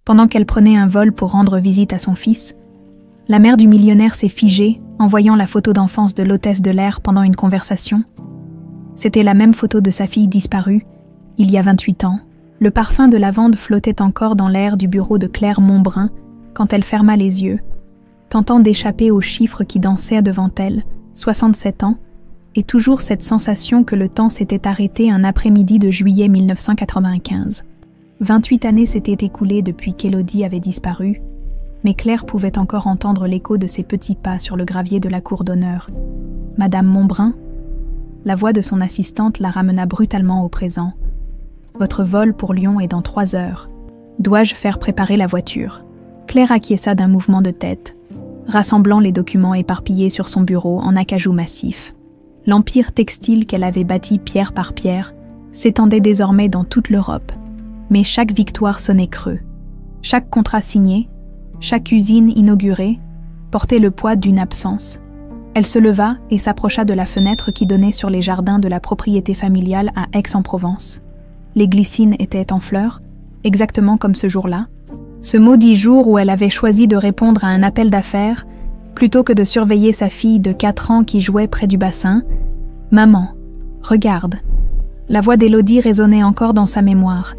Pendant qu'elle prenait un vol pour rendre visite à son fils, la mère du millionnaire s'est figée en voyant la photo d'enfance de l'hôtesse de l'air pendant une conversation. C'était la même photo de sa fille disparue, il y a 28 ans. Le parfum de lavande flottait encore dans l'air du bureau de Claire Montbrun quand elle ferma les yeux, tentant d'échapper aux chiffres qui dansaient devant elle, 67 ans, et toujours cette sensation que le temps s'était arrêté un après-midi de juillet 1995. 28 années s'étaient écoulées depuis qu'Élodie avait disparu, mais Claire pouvait encore entendre l'écho de ses petits pas sur le gravier de la cour d'honneur. « Madame Montbrun ?» La voix de son assistante la ramena brutalement au présent. « Votre vol pour Lyon est dans 3 heures. Dois-je faire préparer la voiture ?» Claire acquiesça d'un mouvement de tête, rassemblant les documents éparpillés sur son bureau en acajou massif. L'empire textile qu'elle avait bâti pierre par pierre s'étendait désormais dans toute l'Europe, mais chaque victoire sonnait creux. Chaque contrat signé, chaque usine inaugurée, portait le poids d'une absence. Elle se leva et s'approcha de la fenêtre qui donnait sur les jardins de la propriété familiale à Aix-en-Provence. Les glycines étaient en fleurs, exactement comme ce jour-là. Ce maudit jour où elle avait choisi de répondre à un appel d'affaires, plutôt que de surveiller sa fille de 4 ans qui jouait près du bassin. « Maman, regarde !» La voix d'Élodie résonnait encore dans sa mémoire,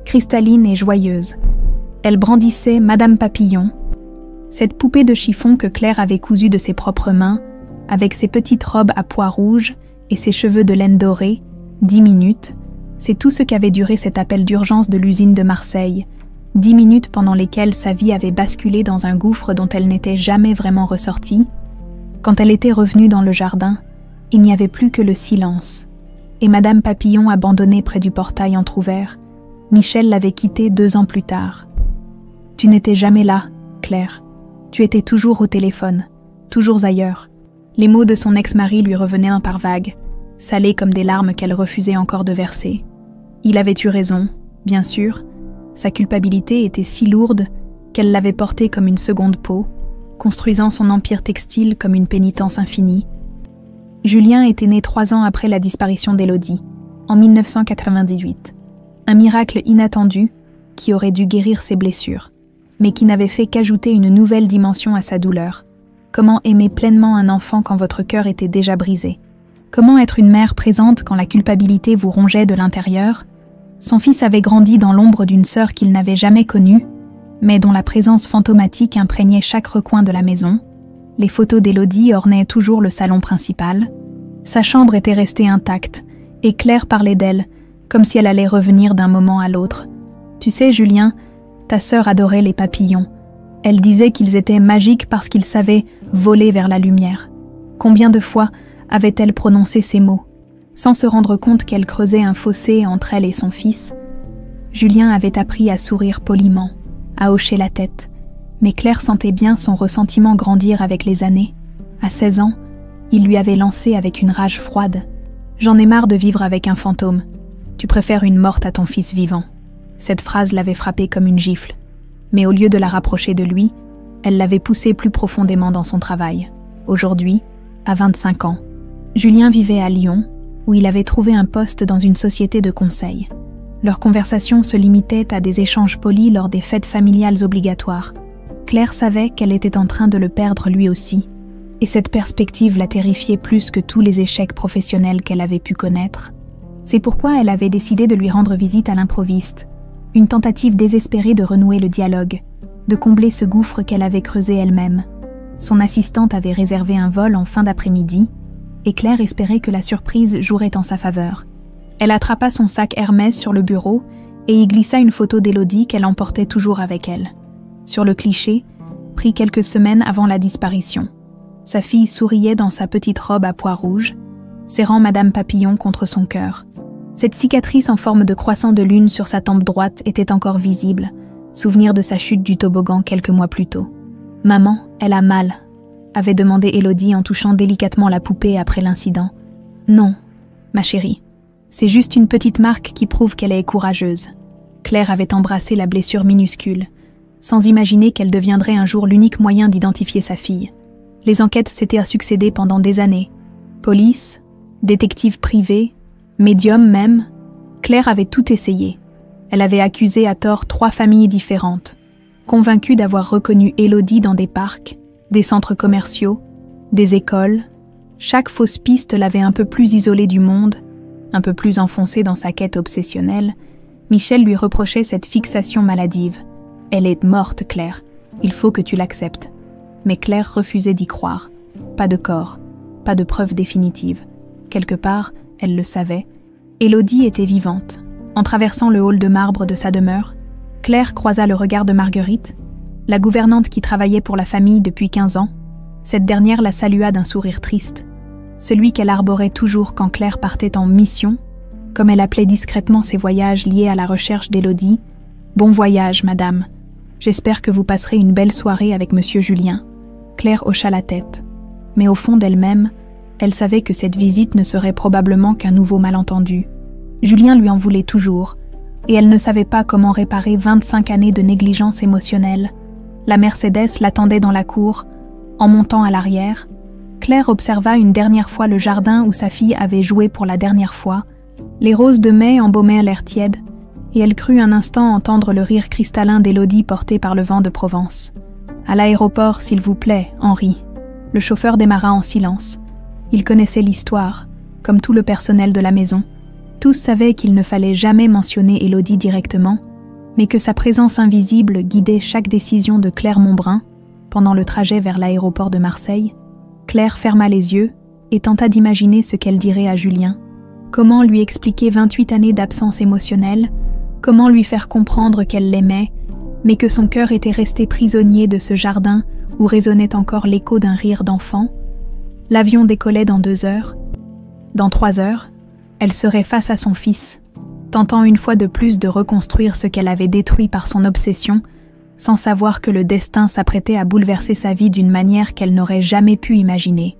cristalline et joyeuse. Elle brandissait Madame Papillon, cette poupée de chiffon que Claire avait cousue de ses propres mains, avec ses petites robes à pois rouges et ses cheveux de laine dorée. 10 minutes, c'est tout ce qu'avait duré cet appel d'urgence de l'usine de Marseille. 10 minutes pendant lesquelles sa vie avait basculé dans un gouffre dont elle n'était jamais vraiment ressortie. Quand elle était revenue dans le jardin, il n'y avait plus que le silence. Et Madame Papillon abandonnée près du portail entrouvert, Michel l'avait quittée 2 ans plus tard. « Tu n'étais jamais là, Claire. Tu étais toujours au téléphone, toujours ailleurs. » Les mots de son ex-mari lui revenaient un par vagues, salés comme des larmes qu'elle refusait encore de verser. Il avait eu raison, bien sûr. Sa culpabilité était si lourde qu'elle l'avait portée comme une seconde peau, construisant son empire textile comme une pénitence infinie. Julien était né 3 ans après la disparition d'Élodie, en 1998. Un miracle inattendu qui aurait dû guérir ses blessures, mais qui n'avait fait qu'ajouter une nouvelle dimension à sa douleur. Comment aimer pleinement un enfant quand votre cœur était déjà brisé? Comment être une mère présente quand la culpabilité vous rongeait de l'intérieur? Son fils avait grandi dans l'ombre d'une sœur qu'il n'avait jamais connue, mais dont la présence fantomatique imprégnait chaque recoin de la maison. Les photos d'Élodie ornaient toujours le salon principal. Sa chambre était restée intacte, et Claire parlait d'elle, comme si elle allait revenir d'un moment à l'autre. « Tu sais, Julien, ta sœur adorait les papillons. Elle disait qu'ils étaient magiques parce qu'ils savaient voler vers la lumière. Combien de fois avait-elle prononcé ces mots, sans se rendre compte qu'elle creusait un fossé entre elle et son fils? Julien avait appris à sourire poliment, à hocher la tête, mais Claire sentait bien son ressentiment grandir avec les années. À 16 ans, il lui avait lancé avec une rage froide. « J'en ai marre de vivre avec un fantôme. Tu préfères une morte à ton fils vivant. » Cette phrase l'avait frappée comme une gifle. Mais au lieu de la rapprocher de lui, elle l'avait poussé plus profondément dans son travail. Aujourd'hui, à 25 ans, Julien vivait à Lyon, où il avait trouvé un poste dans une société de conseil. Leurs conversations se limitaient à des échanges polis lors des fêtes familiales obligatoires. Claire savait qu'elle était en train de le perdre lui aussi, et cette perspective la terrifiait plus que tous les échecs professionnels qu'elle avait pu connaître. C'est pourquoi elle avait décidé de lui rendre visite à l'improviste, une tentative désespérée de renouer le dialogue, de combler ce gouffre qu'elle avait creusé elle-même. Son assistante avait réservé un vol en fin d'après-midi, et Claire espérait que la surprise jouerait en sa faveur. Elle attrapa son sac Hermès sur le bureau et y glissa une photo d'Élodie qu'elle emportait toujours avec elle. Sur le cliché, pris quelques semaines avant la disparition. Sa fille souriait dans sa petite robe à pois rouges, serrant Madame Papillon contre son cœur. Cette cicatrice en forme de croissant de lune sur sa tempe droite était encore visible, souvenir de sa chute du toboggan quelques mois plus tôt. « Maman, elle a mal », avait demandé Élodie en touchant délicatement la poupée après l'incident. « Non, ma chérie, c'est juste une petite marque qui prouve qu'elle est courageuse. » Claire avait embrassé la blessure minuscule, sans imaginer qu'elle deviendrait un jour l'unique moyen d'identifier sa fille. Les enquêtes s'étaient succédé pendant des années. Police, détective privé, médium même, Claire avait tout essayé. Elle avait accusé à tort 3 familles différentes, convaincue d'avoir reconnu Élodie dans des parcs, des centres commerciaux, des écoles. Chaque fausse piste l'avait un peu plus isolée du monde, un peu plus enfoncée dans sa quête obsessionnelle. Michel lui reprochait cette fixation maladive. « Elle est morte, Claire. Il faut que tu l'acceptes. » Mais Claire refusait d'y croire. Pas de corps, pas de preuve définitive. Quelque part, elle le savait. Élodie était vivante. En traversant le hall de marbre de sa demeure, Claire croisa le regard de Marguerite, la gouvernante qui travaillait pour la famille depuis 15 ans. Cette dernière la salua d'un sourire triste, celui qu'elle arborait toujours quand Claire partait en mission, comme elle appelait discrètement ses voyages liés à la recherche d'Élodie. « Bon voyage, madame. J'espère que vous passerez une belle soirée avec monsieur Julien. » Claire hocha la tête, mais au fond d'elle-même, elle savait que cette visite ne serait probablement qu'un nouveau malentendu. Julien lui en voulait toujours, et elle ne savait pas comment réparer 25 années de négligence émotionnelle. La Mercedes l'attendait dans la cour. En montant à l'arrière, Claire observa une dernière fois le jardin où sa fille avait joué pour la dernière fois. Les roses de mai embaumaient l'air tiède, et elle crut un instant entendre le rire cristallin d'Élodie porté par le vent de Provence. « À l'aéroport, s'il vous plaît, Henri. » Le chauffeur démarra en silence. Il connaissait l'histoire, comme tout le personnel de la maison. Tous savaient qu'il ne fallait jamais mentionner Élodie directement, mais que sa présence invisible guidait chaque décision de Claire Montbrun pendant le trajet vers l'aéroport de Marseille. Claire ferma les yeux et tenta d'imaginer ce qu'elle dirait à Julien. Comment lui expliquer 28 années d'absence émotionnelle, comment lui faire comprendre qu'elle l'aimait, mais que son cœur était resté prisonnier de ce jardin où résonnait encore l'écho d'un rire d'enfant. L'avion décollait dans 2 heures. Dans 3 heures, elle serait face à son fils, tentant une fois de plus de reconstruire ce qu'elle avait détruit par son obsession, sans savoir que le destin s'apprêtait à bouleverser sa vie d'une manière qu'elle n'aurait jamais pu imaginer.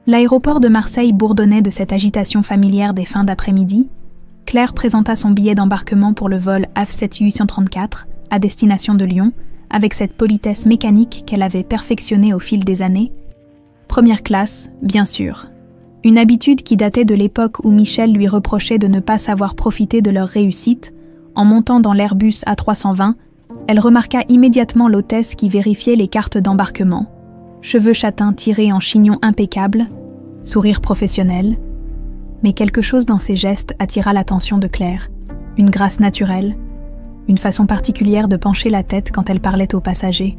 L'aéroport de Marseille bourdonnait de cette agitation familière des fins d'après-midi. Claire présenta son billet d'embarquement pour le vol AF 834 à destination de Lyon, avec cette politesse mécanique qu'elle avait perfectionnée au fil des années. Première classe, bien sûr. Une habitude qui datait de l'époque où Michel lui reprochait de ne pas savoir profiter de leur réussite. En montant dans l'Airbus A320, elle remarqua immédiatement l'hôtesse qui vérifiait les cartes d'embarquement. Cheveux châtains tirés en chignon impeccable, sourire professionnel. Mais quelque chose dans ses gestes attira l'attention de Claire. Une grâce naturelle, une façon particulière de pencher la tête quand elle parlait aux passagers.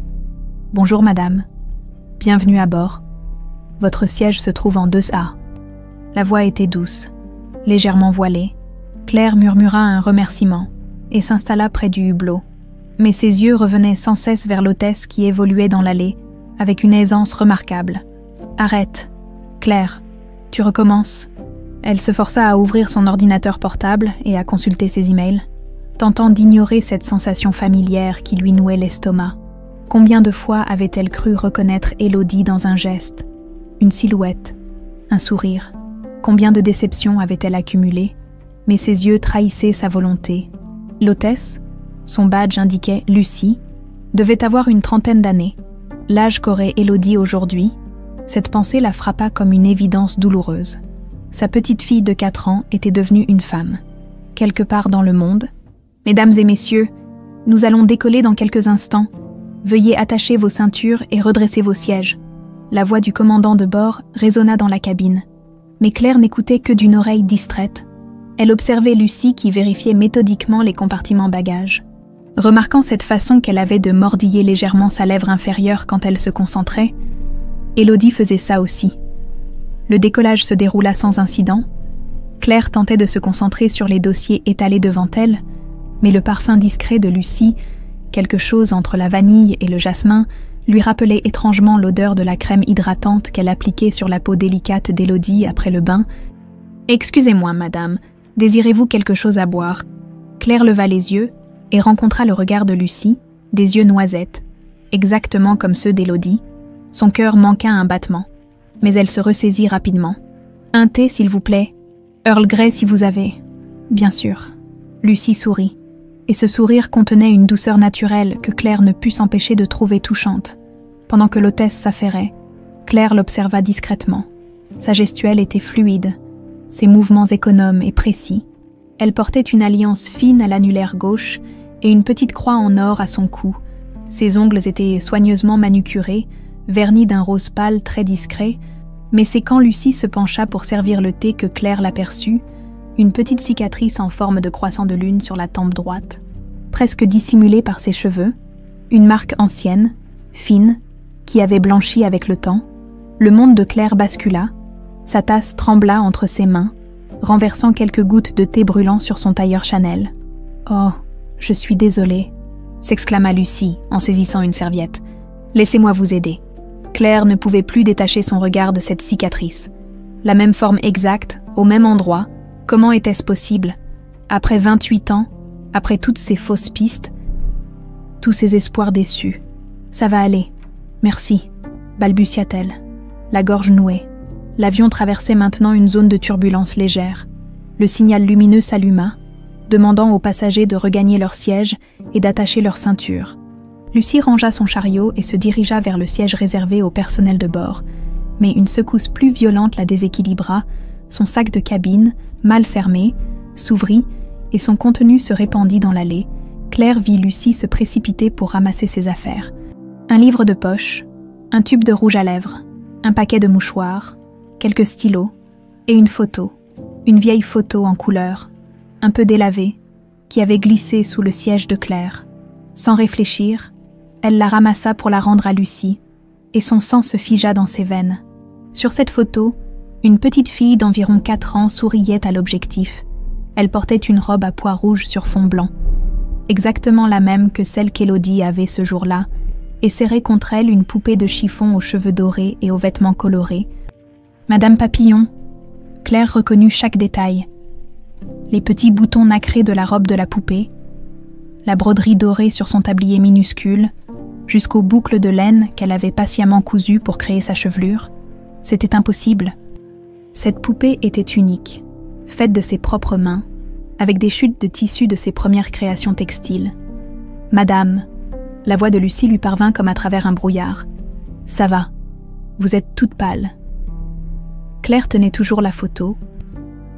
« Bonjour madame, bienvenue à bord. Votre siège se trouve en 2A. » La voix était douce, légèrement voilée. Claire murmura un remerciement et s'installa près du hublot. Mais ses yeux revenaient sans cesse vers l'hôtesse qui évoluait dans l'allée, avec une aisance remarquable. « Arrête, Claire, tu recommences. » Elle se força à ouvrir son ordinateur portable et à consulter ses emails, tentant d'ignorer cette sensation familière qui lui nouait l'estomac. Combien de fois avait-elle cru reconnaître Élodie dans un geste, une silhouette, un sourire? Combien de déceptions avait-elle accumulées? Mais ses yeux trahissaient sa volonté. L'hôtesse, son badge indiquait Lucie, devait avoir une 30aine d'années, l'âge qu'aurait Élodie aujourd'hui. Cette pensée la frappa comme une évidence douloureuse. Sa petite fille de 4 ans était devenue une femme. Quelque part dans le monde, « Mesdames et messieurs, nous allons décoller dans quelques instants. Veuillez attacher vos ceintures et redresser vos sièges. » La voix du commandant de bord résonna dans la cabine. Mais Claire n'écoutait que d'une oreille distraite. Elle observait Lucie qui vérifiait méthodiquement les compartiments bagages. Remarquant cette façon qu'elle avait de mordiller légèrement sa lèvre inférieure quand elle se concentrait, Élodie faisait ça aussi. Le décollage se déroula sans incident. Claire tentait de se concentrer sur les dossiers étalés devant elle, mais le parfum discret de Lucie, quelque chose entre la vanille et le jasmin, lui rappelait étrangement l'odeur de la crème hydratante qu'elle appliquait sur la peau délicate d'Élodie après le bain. « Excusez-moi, madame, désirez-vous quelque chose à boire ?» Claire leva les yeux et rencontra le regard de Lucie, des yeux noisettes, exactement comme ceux d'Élodie. Son cœur manqua un battement, mais elle se ressaisit rapidement. « Un thé, s'il vous plaît. Earl Grey, si vous avez. »« Bien sûr. » Lucie sourit, et ce sourire contenait une douceur naturelle que Claire ne put s'empêcher de trouver touchante. Pendant que l'hôtesse s'affairait, Claire l'observa discrètement. Sa gestuelle était fluide, ses mouvements économes et précis. Elle portait une alliance fine à l'annulaire gauche et une petite croix en or à son cou, Ses ongles étaient soigneusement manucurés, vernis d'un rose pâle très discret, mais c'est quand Lucie se pencha pour servir le thé que Claire l'aperçut, une petite cicatrice en forme de croissant de lune sur la tempe droite, presque dissimulée par ses cheveux, une marque ancienne, fine, qui avait blanchi avec le temps. Le monde de Claire bascula, sa tasse trembla entre ses mains, renversant quelques gouttes de thé brûlant sur son tailleur Chanel. « Oh, je suis désolée », s'exclama Lucie en saisissant une serviette. « Laissez-moi vous aider. » Claire ne pouvait plus détacher son regard de cette cicatrice. La même forme exacte, au même endroit. Comment était-ce possible? Après 28 ans, après toutes ces fausses pistes, tous ces espoirs déçus. « Ça va aller. Merci », balbutia-t-elle, la gorge nouée. L'avion traversait maintenant une zone de turbulence légère. Le signal lumineux s'alluma, demandant aux passagers de regagner leur siège et d'attacher leur ceinture. Lucie rangea son chariot et se dirigea vers le siège réservé au personnel de bord, mais une secousse plus violente la déséquilibra, son sac de cabine, mal fermé, s'ouvrit et son contenu se répandit dans l'allée. Claire vit Lucie se précipiter pour ramasser ses affaires. Un livre de poche, un tube de rouge à lèvres, un paquet de mouchoirs, quelques stylos et une photo, une vieille photo en couleur, un peu délavée, qui avait glissé sous le siège de Claire. Sans réfléchir, elle la ramassa pour la rendre à Lucie, et son sang se figea dans ses veines. Sur cette photo, une petite fille d'environ 4 ans souriait à l'objectif. Elle portait une robe à pois rouges sur fond blanc, exactement la même que celle qu'Élodie avait ce jour-là, et serrait contre elle une poupée de chiffon aux cheveux dorés et aux vêtements colorés. Madame Papillon. Claire reconnut chaque détail. Les petits boutons nacrés de la robe de la poupée, la broderie dorée sur son tablier minuscule, jusqu'aux boucles de laine qu'elle avait patiemment cousues pour créer sa chevelure. C'était impossible. Cette poupée était unique, faite de ses propres mains, avec des chutes de tissu de ses premières créations textiles. « Madame », la voix de Lucie lui parvint comme à travers un brouillard. « Ça va, vous êtes toute pâle. » Claire tenait toujours la photo.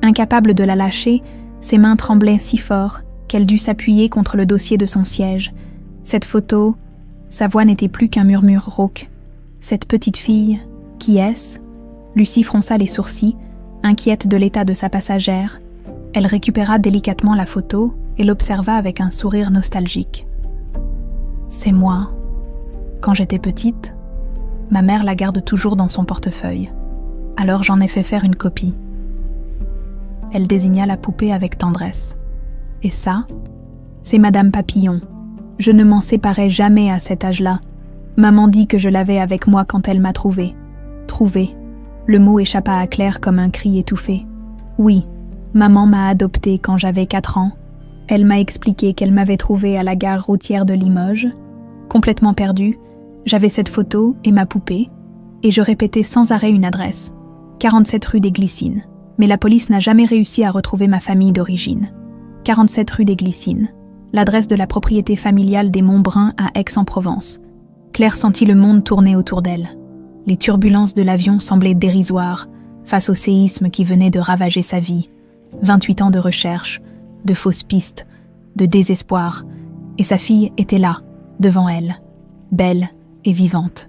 Incapable de la lâcher, ses mains tremblaient si fort qu'elle dut s'appuyer contre le dossier de son siège. Cette photo, sa voix n'était plus qu'un murmure rauque. Cette petite fille, qui est-ce? Lucie fronça les sourcils, inquiète de l'état de sa passagère. Elle récupéra délicatement la photo et l'observa avec un sourire nostalgique. « C'est moi. Quand j'étais petite, ma mère la garde toujours dans son portefeuille. Alors j'en ai fait faire une copie. » Elle désigna la poupée avec tendresse. « Et ça, c'est Madame Papillon. Je ne m'en séparais jamais à cet âge-là. Maman dit que je l'avais avec moi quand elle m'a trouvée. » Trouvée. Le mot échappa à Claire comme un cri étouffé. « Oui, maman m'a adoptée quand j'avais 4 ans. Elle m'a expliqué qu'elle m'avait trouvée à la gare routière de Limoges. Complètement perdue, j'avais cette photo et ma poupée, et je répétais sans arrêt une adresse. 47 rue des Glycines. Mais la police n'a jamais réussi à retrouver ma famille d'origine. 47 rue des Glycines, l'adresse de la propriété familiale des Montbrun à Aix-en-Provence. Claire sentit le monde tourner autour d'elle. Les turbulences de l'avion semblaient dérisoires face au séisme qui venait de ravager sa vie. 28 ans de recherche, de fausses pistes, de désespoir, et sa fille était là, devant elle, belle et vivante,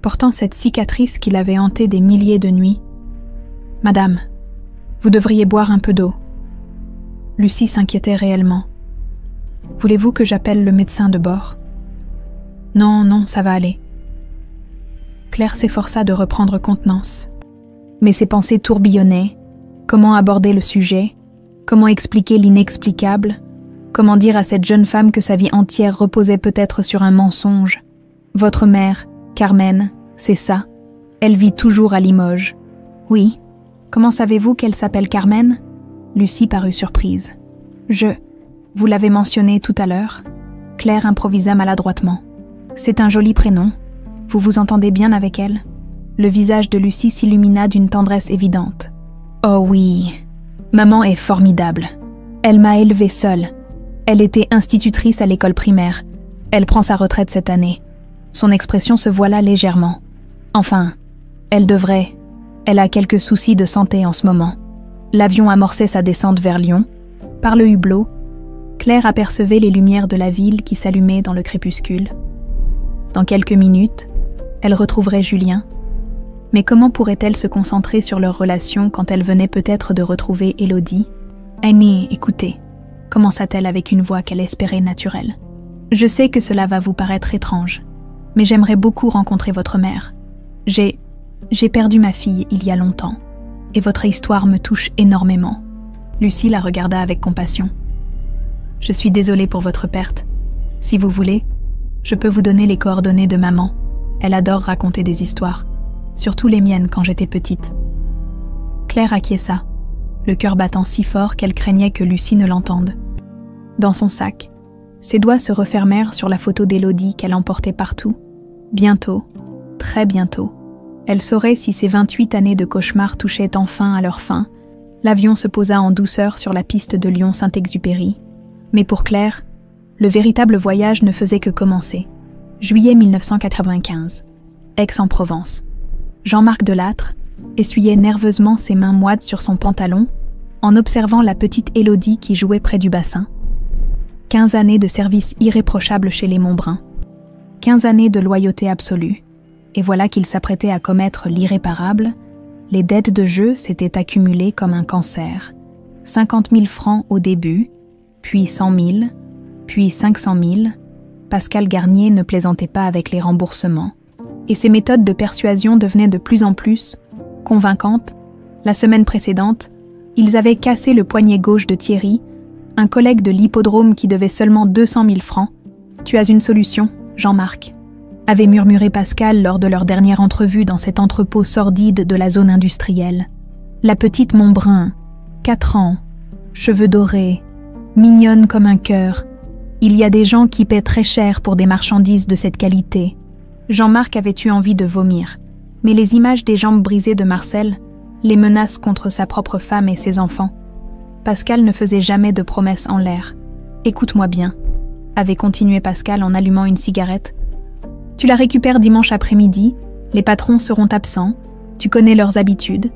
portant cette cicatrice qui l'avait hantée des milliers de nuits. « Madame, vous devriez boire un peu d'eau. » Lucie s'inquiétait réellement. « Voulez-vous que j'appelle le médecin de bord ?»« Non, non, ça va aller. » Claire s'efforça de reprendre contenance. Mais ses pensées tourbillonnaient. Comment aborder le sujet? Comment expliquer l'inexplicable? Comment dire à cette jeune femme que sa vie entière reposait peut-être sur un mensonge? Votre mère, Carmen, c'est ça. Elle vit toujours à Limoges. Oui. Comment savez-vous qu'elle s'appelle Carmen? Lucie parut surprise. Vous l'avez mentionné tout à l'heure. Claire improvisa maladroitement. C'est un joli prénom. Vous vous entendez bien avec elle? Le visage de Lucie s'illumina d'une tendresse évidente. Oh oui, maman est formidable. Elle m'a élevée seule. Elle était institutrice à l'école primaire. Elle prend sa retraite cette année. Son expression se voila légèrement. Enfin, elle devrait. Elle a quelques soucis de santé en ce moment. L'avion amorçait sa descente vers Lyon. Par le hublot, Claire apercevait les lumières de la ville qui s'allumaient dans le crépuscule. Dans quelques minutes, elle retrouverait Julien. Mais comment pourrait-elle se concentrer sur leur relation quand elle venait peut-être de retrouver Élodie ? « Annie, écoutez », commença-t-elle avec une voix qu'elle espérait naturelle. « Je sais que cela va vous paraître étrange, mais j'aimerais beaucoup rencontrer votre mère. J'ai perdu ma fille il y a longtemps, et votre histoire me touche énormément. » Lucie la regarda avec compassion. « Je suis désolée pour votre perte. Si vous voulez, je peux vous donner les coordonnées de maman. Elle adore raconter des histoires, surtout les miennes quand j'étais petite. » Claire acquiesça, le cœur battant si fort qu'elle craignait que Lucie ne l'entende. Dans son sac, ses doigts se refermèrent sur la photo d'Élodie qu'elle emportait partout. Bientôt, très bientôt, elle saurait si ces 28 années de cauchemar touchaient enfin à leur fin. L'avion se posa en douceur sur la piste de Lyon-Saint-Exupéry. Mais pour Claire, le véritable voyage ne faisait que commencer. Juillet 1995, Aix-en-Provence. Jean-Marc Delattre essuyait nerveusement ses mains moites sur son pantalon en observant la petite Élodie qui jouait près du bassin. 15 années de service irréprochable chez les Montbrun. 15 années de loyauté absolue. Et voilà qu'il s'apprêtait à commettre l'irréparable. Les dettes de jeu s'étaient accumulées comme un cancer. 50 000 francs au début, puis 100 000, puis 500 000. Pascal Garnier ne plaisantait pas avec les remboursements. Et ses méthodes de persuasion devenaient de plus en plus convaincantes. La semaine précédente, ils avaient cassé le poignet gauche de Thierry, un collègue de l'hippodrome qui devait seulement 200 000 francs. « Tu as une solution, Jean-Marc », avait murmuré Pascal lors de leur dernière entrevue dans cet entrepôt sordide de la zone industrielle. La petite Montbrun, 4 ans, cheveux dorés, mignonne comme un cœur. Il y a des gens qui paient très cher pour des marchandises de cette qualité. Jean-Marc avait eu envie de vomir, mais les images des jambes brisées de Marcel, les menaces contre sa propre femme et ses enfants. Pascal ne faisait jamais de promesses en l'air. « Écoute-moi bien », avait continué Pascal en allumant une cigarette. « Tu la récupères dimanche après-midi, les patrons seront absents, tu connais leurs habitudes.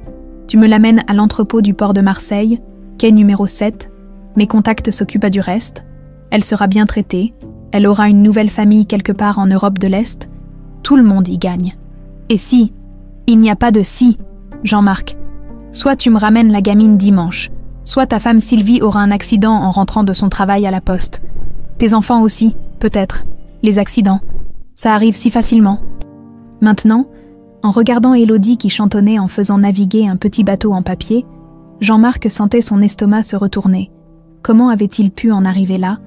Tu me l'amènes à l'entrepôt du port de Marseille, quai numéro 7, mes contacts s'occupent du reste. Elle sera bien traitée, elle aura une nouvelle famille quelque part en Europe de l'Est. Tout le monde y gagne. Et si, il n'y a pas de si, Jean-Marc. Soit tu me ramènes la gamine dimanche, soit ta femme Sylvie aura un accident en rentrant de son travail à la poste. Tes enfants aussi, peut-être. Les accidents. Ça arrive si facilement. » Maintenant, en regardant Élodie qui chantonnait en faisant naviguer un petit bateau en papier, Jean-Marc sentait son estomac se retourner. Comment avait-il pu en arriver là,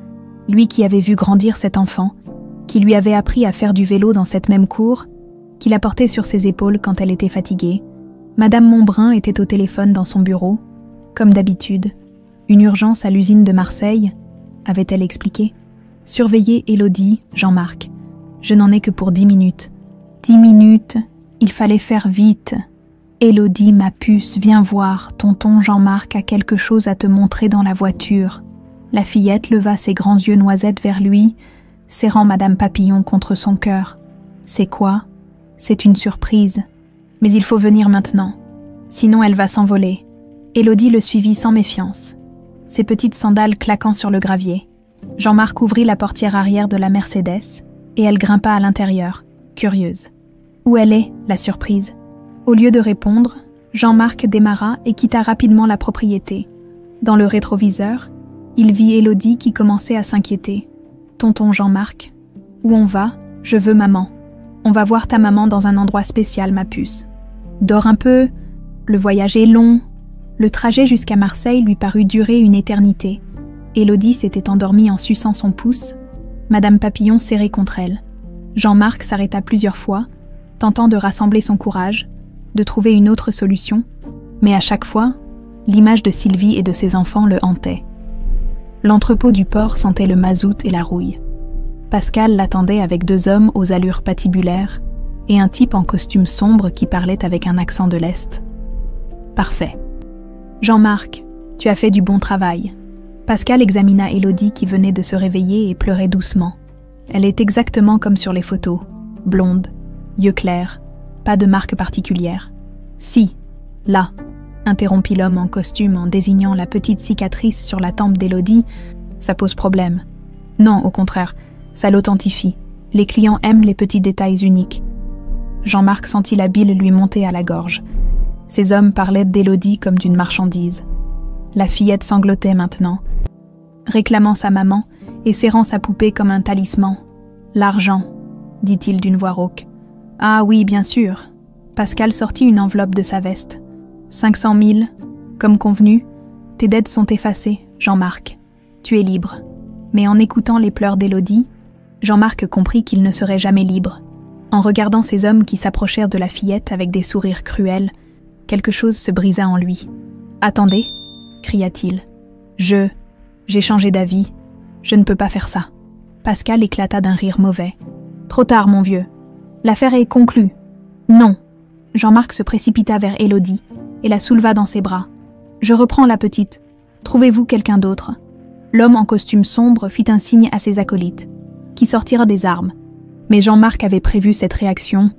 lui qui avait vu grandir cet enfant, qui lui avait appris à faire du vélo dans cette même cour, qui la portait sur ses épaules quand elle était fatiguée. Madame Montbrun était au téléphone dans son bureau, comme d'habitude. Une urgence à l'usine de Marseille, avait-elle expliqué. Surveillez Élodie, Jean-Marc. Je n'en ai que pour 10 minutes. 10 minutes, il fallait faire vite. Élodie, ma puce, viens voir, tonton Jean-Marc a quelque chose à te montrer dans la voiture. La fillette leva ses grands yeux noisettes vers lui, serrant Madame Papillon contre son cœur. C'est quoi ? C'est une surprise. Mais il faut venir maintenant. Sinon elle va s'envoler. Élodie le suivit sans méfiance, ses petites sandales claquant sur le gravier. Jean-Marc ouvrit la portière arrière de la Mercedes et elle grimpa à l'intérieur, curieuse. Où elle est, la surprise ? Au lieu de répondre, Jean-Marc démarra et quitta rapidement la propriété. Dans le rétroviseur, il vit Élodie qui commençait à s'inquiéter. « Tonton Jean-Marc, où on va ? Je veux maman. On va voir ta maman dans un endroit spécial, ma puce. Dors un peu, le voyage est long. » Le trajet jusqu'à Marseille lui parut durer une éternité. Élodie s'était endormie en suçant son pouce, Madame Papillon serrée contre elle. Jean-Marc s'arrêta plusieurs fois, tentant de rassembler son courage, de trouver une autre solution, mais à chaque fois, l'image de Sylvie et de ses enfants le hantait. L'entrepôt du port sentait le mazout et la rouille. Pascal l'attendait avec 2 hommes aux allures patibulaires et un type en costume sombre qui parlait avec un accent de l'Est. Parfait. Jean-Marc, tu as fait du bon travail. Pascal examina Élodie qui venait de se réveiller et pleurait doucement. Elle est exactement comme sur les photos, blonde, yeux clairs, pas de marque particulière. Si, là, interrompit l'homme en costume en désignant la petite cicatrice sur la tempe d'Élodie, ça pose problème. Non, au contraire, ça l'authentifie. Les clients aiment les petits détails uniques. Jean-Marc sentit la bile lui monter à la gorge. Ces hommes parlaient d'Élodie comme d'une marchandise. La fillette sanglotait maintenant, réclamant sa maman et serrant sa poupée comme un talisman. « L'argent », dit-il d'une voix rauque. « Ah oui, bien sûr. » Pascal sortit une enveloppe de sa veste. « 500 000, comme convenu. Tes dettes sont effacées, Jean-Marc. Tu es libre. » Mais en écoutant les pleurs d'Élodie, Jean-Marc comprit qu'il ne serait jamais libre. En regardant ces hommes qui s'approchèrent de la fillette avec des sourires cruels, quelque chose se brisa en lui. « Attendez !» cria-t-il. « J'ai changé d'avis. Je ne peux pas faire ça. » Pascal éclata d'un rire mauvais. « Trop tard, mon vieux. L'affaire est conclue. »« Non !» Jean-Marc se précipita vers Élodie et la souleva dans ses bras. « Je reprends la petite. Trouvez-vous quelqu'un d'autre. » L'homme en costume sombre fit un signe à ses acolytes, qui sortirent des armes. Mais Jean-Marc avait prévu cette réaction.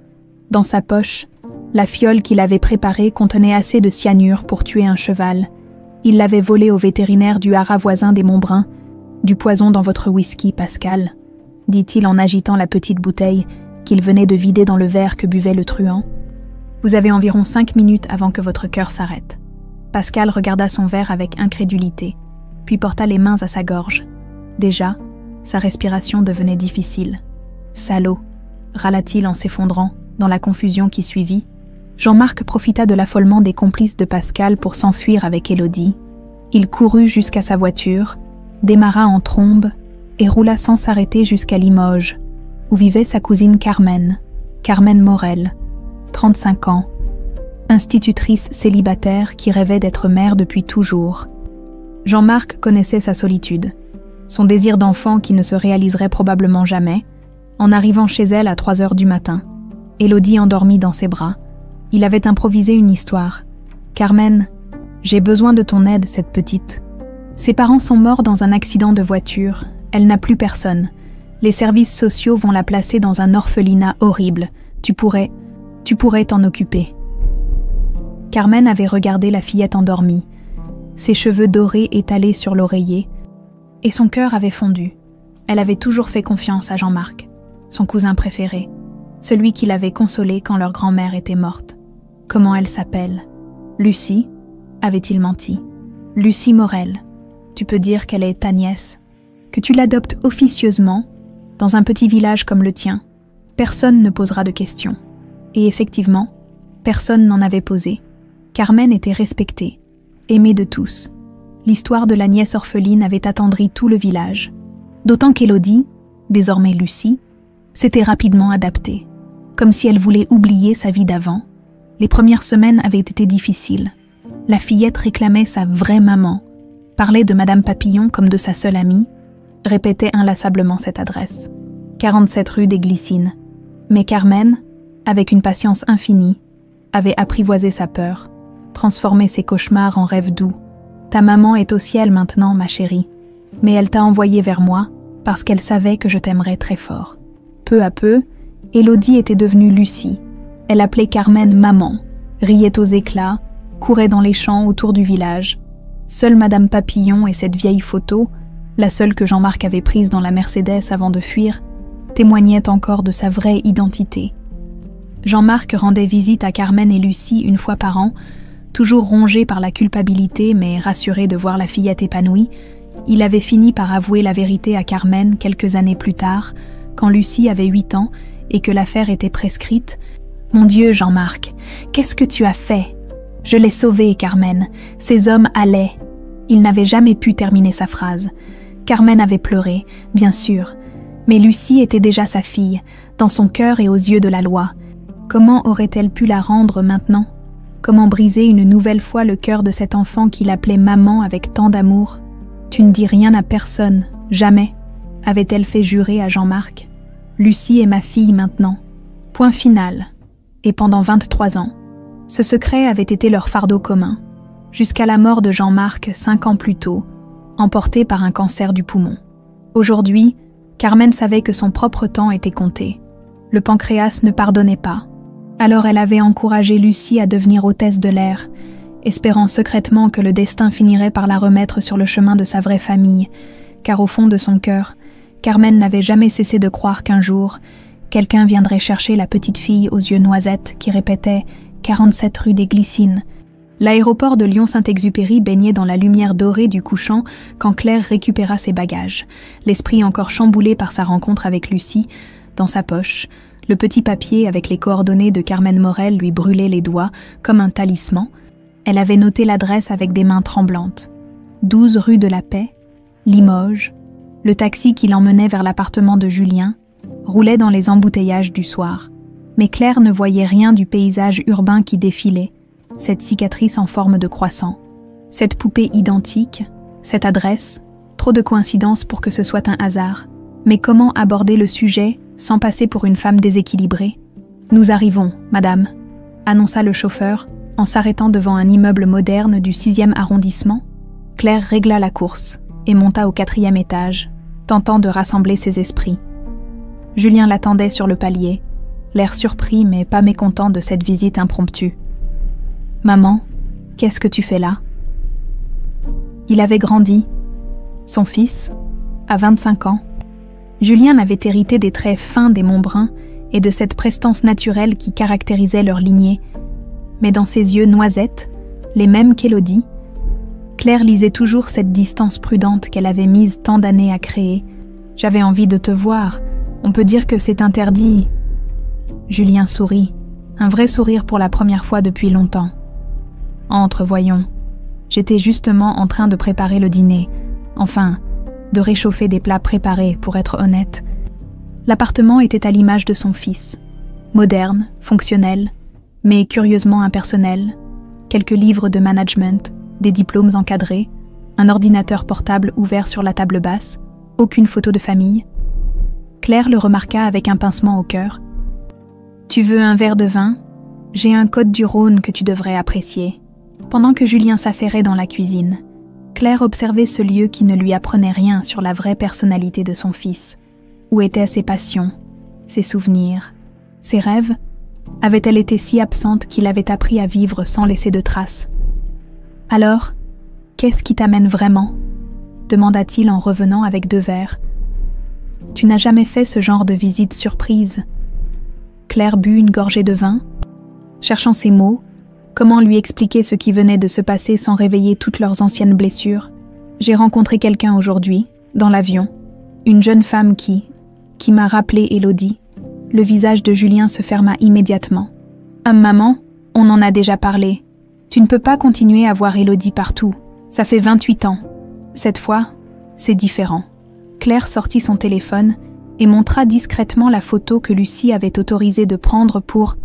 Dans sa poche, la fiole qu'il avait préparée contenait assez de cyanure pour tuer un cheval. Il l'avait volée au vétérinaire du haras voisin des Montbrun. « Du poison dans votre whisky, Pascal », dit-il en agitant la petite bouteille qu'il venait de vider dans le verre que buvait le truand. « Vous avez environ 5 minutes avant que votre cœur s'arrête. » Pascal regarda son verre avec incrédulité, puis porta les mains à sa gorge. Déjà, sa respiration devenait difficile. « Salaud !» râla-t-il en s'effondrant dans la confusion qui suivit. Jean-Marc profita de l'affolement des complices de Pascal pour s'enfuir avec Élodie. Il courut jusqu'à sa voiture, démarra en trombe et roula sans s'arrêter jusqu'à Limoges, où vivait sa cousine Carmen Morel, 35 ans, institutrice célibataire qui rêvait d'être mère depuis toujours. Jean-Marc connaissait sa solitude, son désir d'enfant qui ne se réaliserait probablement jamais. En arrivant chez elle à 3 heures du matin, Élodie endormie dans ses bras, il avait improvisé une histoire. « Carmen, j'ai besoin de ton aide, cette petite. Ses parents sont morts dans un accident de voiture, elle n'a plus personne. Les services sociaux vont la placer dans un orphelinat horrible. Tu pourrais t'en occuper. » Carmen avait regardé la fillette endormie, ses cheveux dorés étalés sur l'oreiller, et son cœur avait fondu. Elle avait toujours fait confiance à Jean-Marc, son cousin préféré, celui qui l'avait consolé quand leur grand-mère était morte. Comment elle s'appelle? Lucie? Avait-il menti? Lucie Morel. Tu peux dire qu'elle est ta nièce, que tu l'adoptes officieusement dans un petit village comme le tien. Personne ne posera de questions. Et effectivement, personne n'en avait posé. Carmen était respectée, aimée de tous. L'histoire de la nièce orpheline avait attendri tout le village. D'autant qu'Élodie, désormais Lucie, s'était rapidement adaptée, comme si elle voulait oublier sa vie d'avant. Les premières semaines avaient été difficiles. La fillette réclamait sa vraie maman, parlait de Madame Papillon comme de sa seule amie, répétait inlassablement cette adresse. 47 rue des Glycines. Mais Carmen, avec une patience infinie, avait apprivoisé sa peur, transformé ses cauchemars en rêves doux. Ta maman est au ciel maintenant, ma chérie, mais elle t'a envoyé vers moi parce qu'elle savait que je t'aimerais très fort. Peu à peu, Élodie était devenue Lucie. Elle appelait Carmen maman, riait aux éclats, courait dans les champs autour du village. Seule Madame Papillon et cette vieille photo, la seule que Jean-Marc avait prise dans la Mercedes avant de fuir, témoignaient encore de sa vraie identité. Jean-Marc rendait visite à Carmen et Lucie une fois par an, toujours rongé par la culpabilité mais rassuré de voir la fillette épanouie. Il avait fini par avouer la vérité à Carmen quelques années plus tard, quand Lucie avait 8 ans et que l'affaire était prescrite. « Mon Dieu, Jean-Marc, qu'est-ce que tu as fait ? Je l'ai sauvée, Carmen. Ces hommes allaient. » Il n'avait jamais pu terminer sa phrase. Carmen avait pleuré, bien sûr, mais Lucie était déjà sa fille, dans son cœur et aux yeux de la loi. Comment aurait-elle pu la rendre maintenant ? Comment briser une nouvelle fois le cœur de cet enfant qui l'appelait maman avec tant d'amour ? « Tu ne dis rien à personne, jamais », avait-elle fait jurer à Jean-Marc. « Lucie est ma fille maintenant. Point final. » Et pendant 23 ans, ce secret avait été leur fardeau commun, jusqu'à la mort de Jean-Marc 5 ans plus tôt, emporté par un cancer du poumon. Aujourd'hui, Carmen savait que son propre temps était compté. Le pancréas ne pardonnait pas. Alors elle avait encouragé Lucie à devenir hôtesse de l'air, espérant secrètement que le destin finirait par la remettre sur le chemin de sa vraie famille, car au fond de son cœur, Carmen n'avait jamais cessé de croire qu'un jour, quelqu'un viendrait chercher la petite fille aux yeux noisettes qui répétait « 47 rue des Glycines ». L'aéroport de Lyon-Saint-Exupéry baignait dans la lumière dorée du couchant quand Claire récupéra ses bagages, l'esprit encore chamboulé par sa rencontre avec Lucie. Dans sa poche, le petit papier avec les coordonnées de Carmen Morel lui brûlait les doigts comme un talisman. Elle avait noté l'adresse avec des mains tremblantes. 12 rue de la Paix, Limoges. Le taxi qui l'emmenait vers l'appartement de Julien roulait dans les embouteillages du soir. Mais Claire ne voyait rien du paysage urbain qui défilait, cette cicatrice en forme de croissant, cette poupée identique, cette adresse, trop de coïncidences pour que ce soit un hasard. Mais comment aborder le sujet sans passer pour une femme déséquilibrée ? « Nous arrivons, madame », annonça le chauffeur en s'arrêtant devant un immeuble moderne du 6e arrondissement. Claire régla la course et monta au 4e étage, tentant de rassembler ses esprits. Julien l'attendait sur le palier, l'air surpris mais pas mécontent de cette visite impromptue. « Maman, qu'est-ce que tu fais là ?» Il avait grandi. Son fils, à 25 ans, Julien avait hérité des traits fins des Montbrun et de cette prestance naturelle qui caractérisait leur lignée. Mais dans ses yeux noisettes, les mêmes qu'Élodie, Claire lisait toujours cette distance prudente qu'elle avait mise tant d'années à créer. « J'avais envie de te voir. On peut dire que c'est interdit. » Julien sourit, un vrai sourire pour la première fois depuis longtemps. « Entre, voyons. J'étais justement en train de préparer le dîner. Enfin, de réchauffer des plats préparés, pour être honnête. » L'appartement était à l'image de son fils. Moderne, fonctionnel, mais curieusement impersonnel. Quelques livres de management, des diplômes encadrés, un ordinateur portable ouvert sur la table basse, aucune photo de famille. Claire le remarqua avec un pincement au cœur. « Tu veux un verre de vin ? J'ai un Côte du Rhône que tu devrais apprécier. » Pendant que Julien s'affairait dans la cuisine, Claire observait ce lieu qui ne lui apprenait rien sur la vraie personnalité de son fils. Où étaient ses passions, ses souvenirs, ses rêves? Avait-elle été si absente qu'il avait appris à vivre sans laisser de traces? « Alors, qu'est-ce qui t'amène vraiment ?» demanda-t-il en revenant avec 2 verres. « Tu n'as jamais fait ce genre de visite surprise. » Claire but une gorgée de vin, cherchant ses mots. Comment lui expliquer ce qui venait de se passer sans réveiller toutes leurs anciennes blessures? « J'ai rencontré quelqu'un aujourd'hui, dans l'avion. Une jeune femme qui m'a rappelé Élodie. » Le visage de Julien se ferma immédiatement. « Maman, on en a déjà parlé. Tu ne peux pas continuer à voir Élodie partout. Ça fait 28 ans. Cette fois, c'est différent. » Claire sortit son téléphone et montra discrètement la photo que Lucie avait autorisé de prendre pour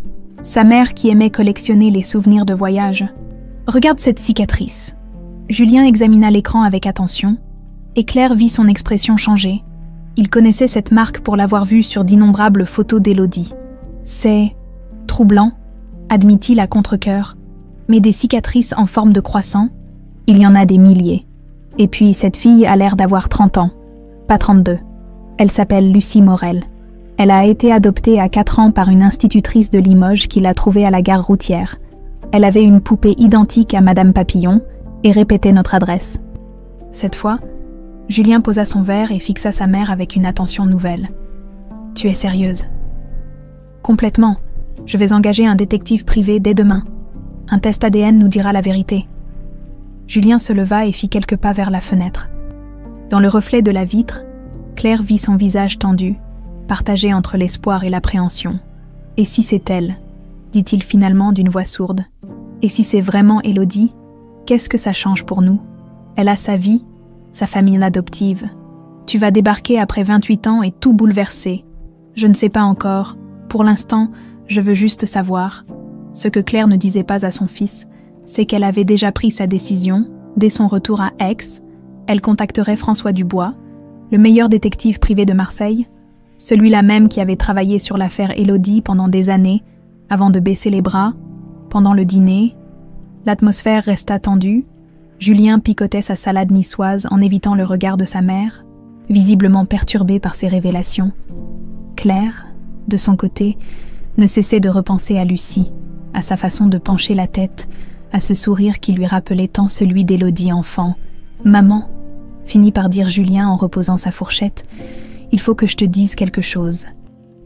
sa mère qui aimait collectionner les souvenirs de voyage. « Regarde cette cicatrice. » Julien examina l'écran avec attention, et Claire vit son expression changer. Il connaissait cette marque pour l'avoir vue sur d'innombrables photos d'Élodie. « C'est troublant, » admit-il à contre-cœur. « Mais des cicatrices en forme de croissant, il y en a des milliers. Et puis cette fille a l'air d'avoir 30 ans, pas 32. Elle s'appelle Lucie Morel. Elle a été adoptée à 4 ans par une institutrice de Limoges qui l'a trouvée à la gare routière. Elle avait une poupée identique à Madame Papillon et répétait notre adresse. » Cette fois, Julien posa son verre et fixa sa mère avec une attention nouvelle. « Tu es sérieuse ?»« Complètement. Je vais engager un détective privé dès demain. Un test ADN nous dira la vérité. » Julien se leva et fit quelques pas vers la fenêtre. Dans le reflet de la vitre, Claire vit son visage tendu, partagé entre l'espoir et l'appréhension. « Et si c'est elle ?» dit-il finalement d'une voix sourde. « Et si c'est vraiment Élodie, qu'est-ce que ça change pour nous? Elle a sa vie, sa famille adoptive. Tu vas débarquer après 28 ans et tout bouleverser. Je ne sais pas encore. Pour l'instant, je veux juste savoir. » Ce que Claire ne disait pas à son fils, c'est qu'elle avait déjà pris sa décision. Dès son retour à Aix, elle contacterait François Dubois, le meilleur détective privé de Marseille, celui-là même qui avait travaillé sur l'affaire Élodie pendant des années, avant de baisser les bras. Pendant le dîner, l'atmosphère resta tendue. Julien picotait sa salade niçoise en évitant le regard de sa mère, visiblement perturbée par ces révélations. Claire, de son côté, ne cessait de repenser à Lucie, à sa façon de pencher la tête, à ce sourire qui lui rappelait tant celui d'Élodie enfant. « Maman !» finit par dire Julien en reposant sa fourchette. il faut que je te dise quelque chose. »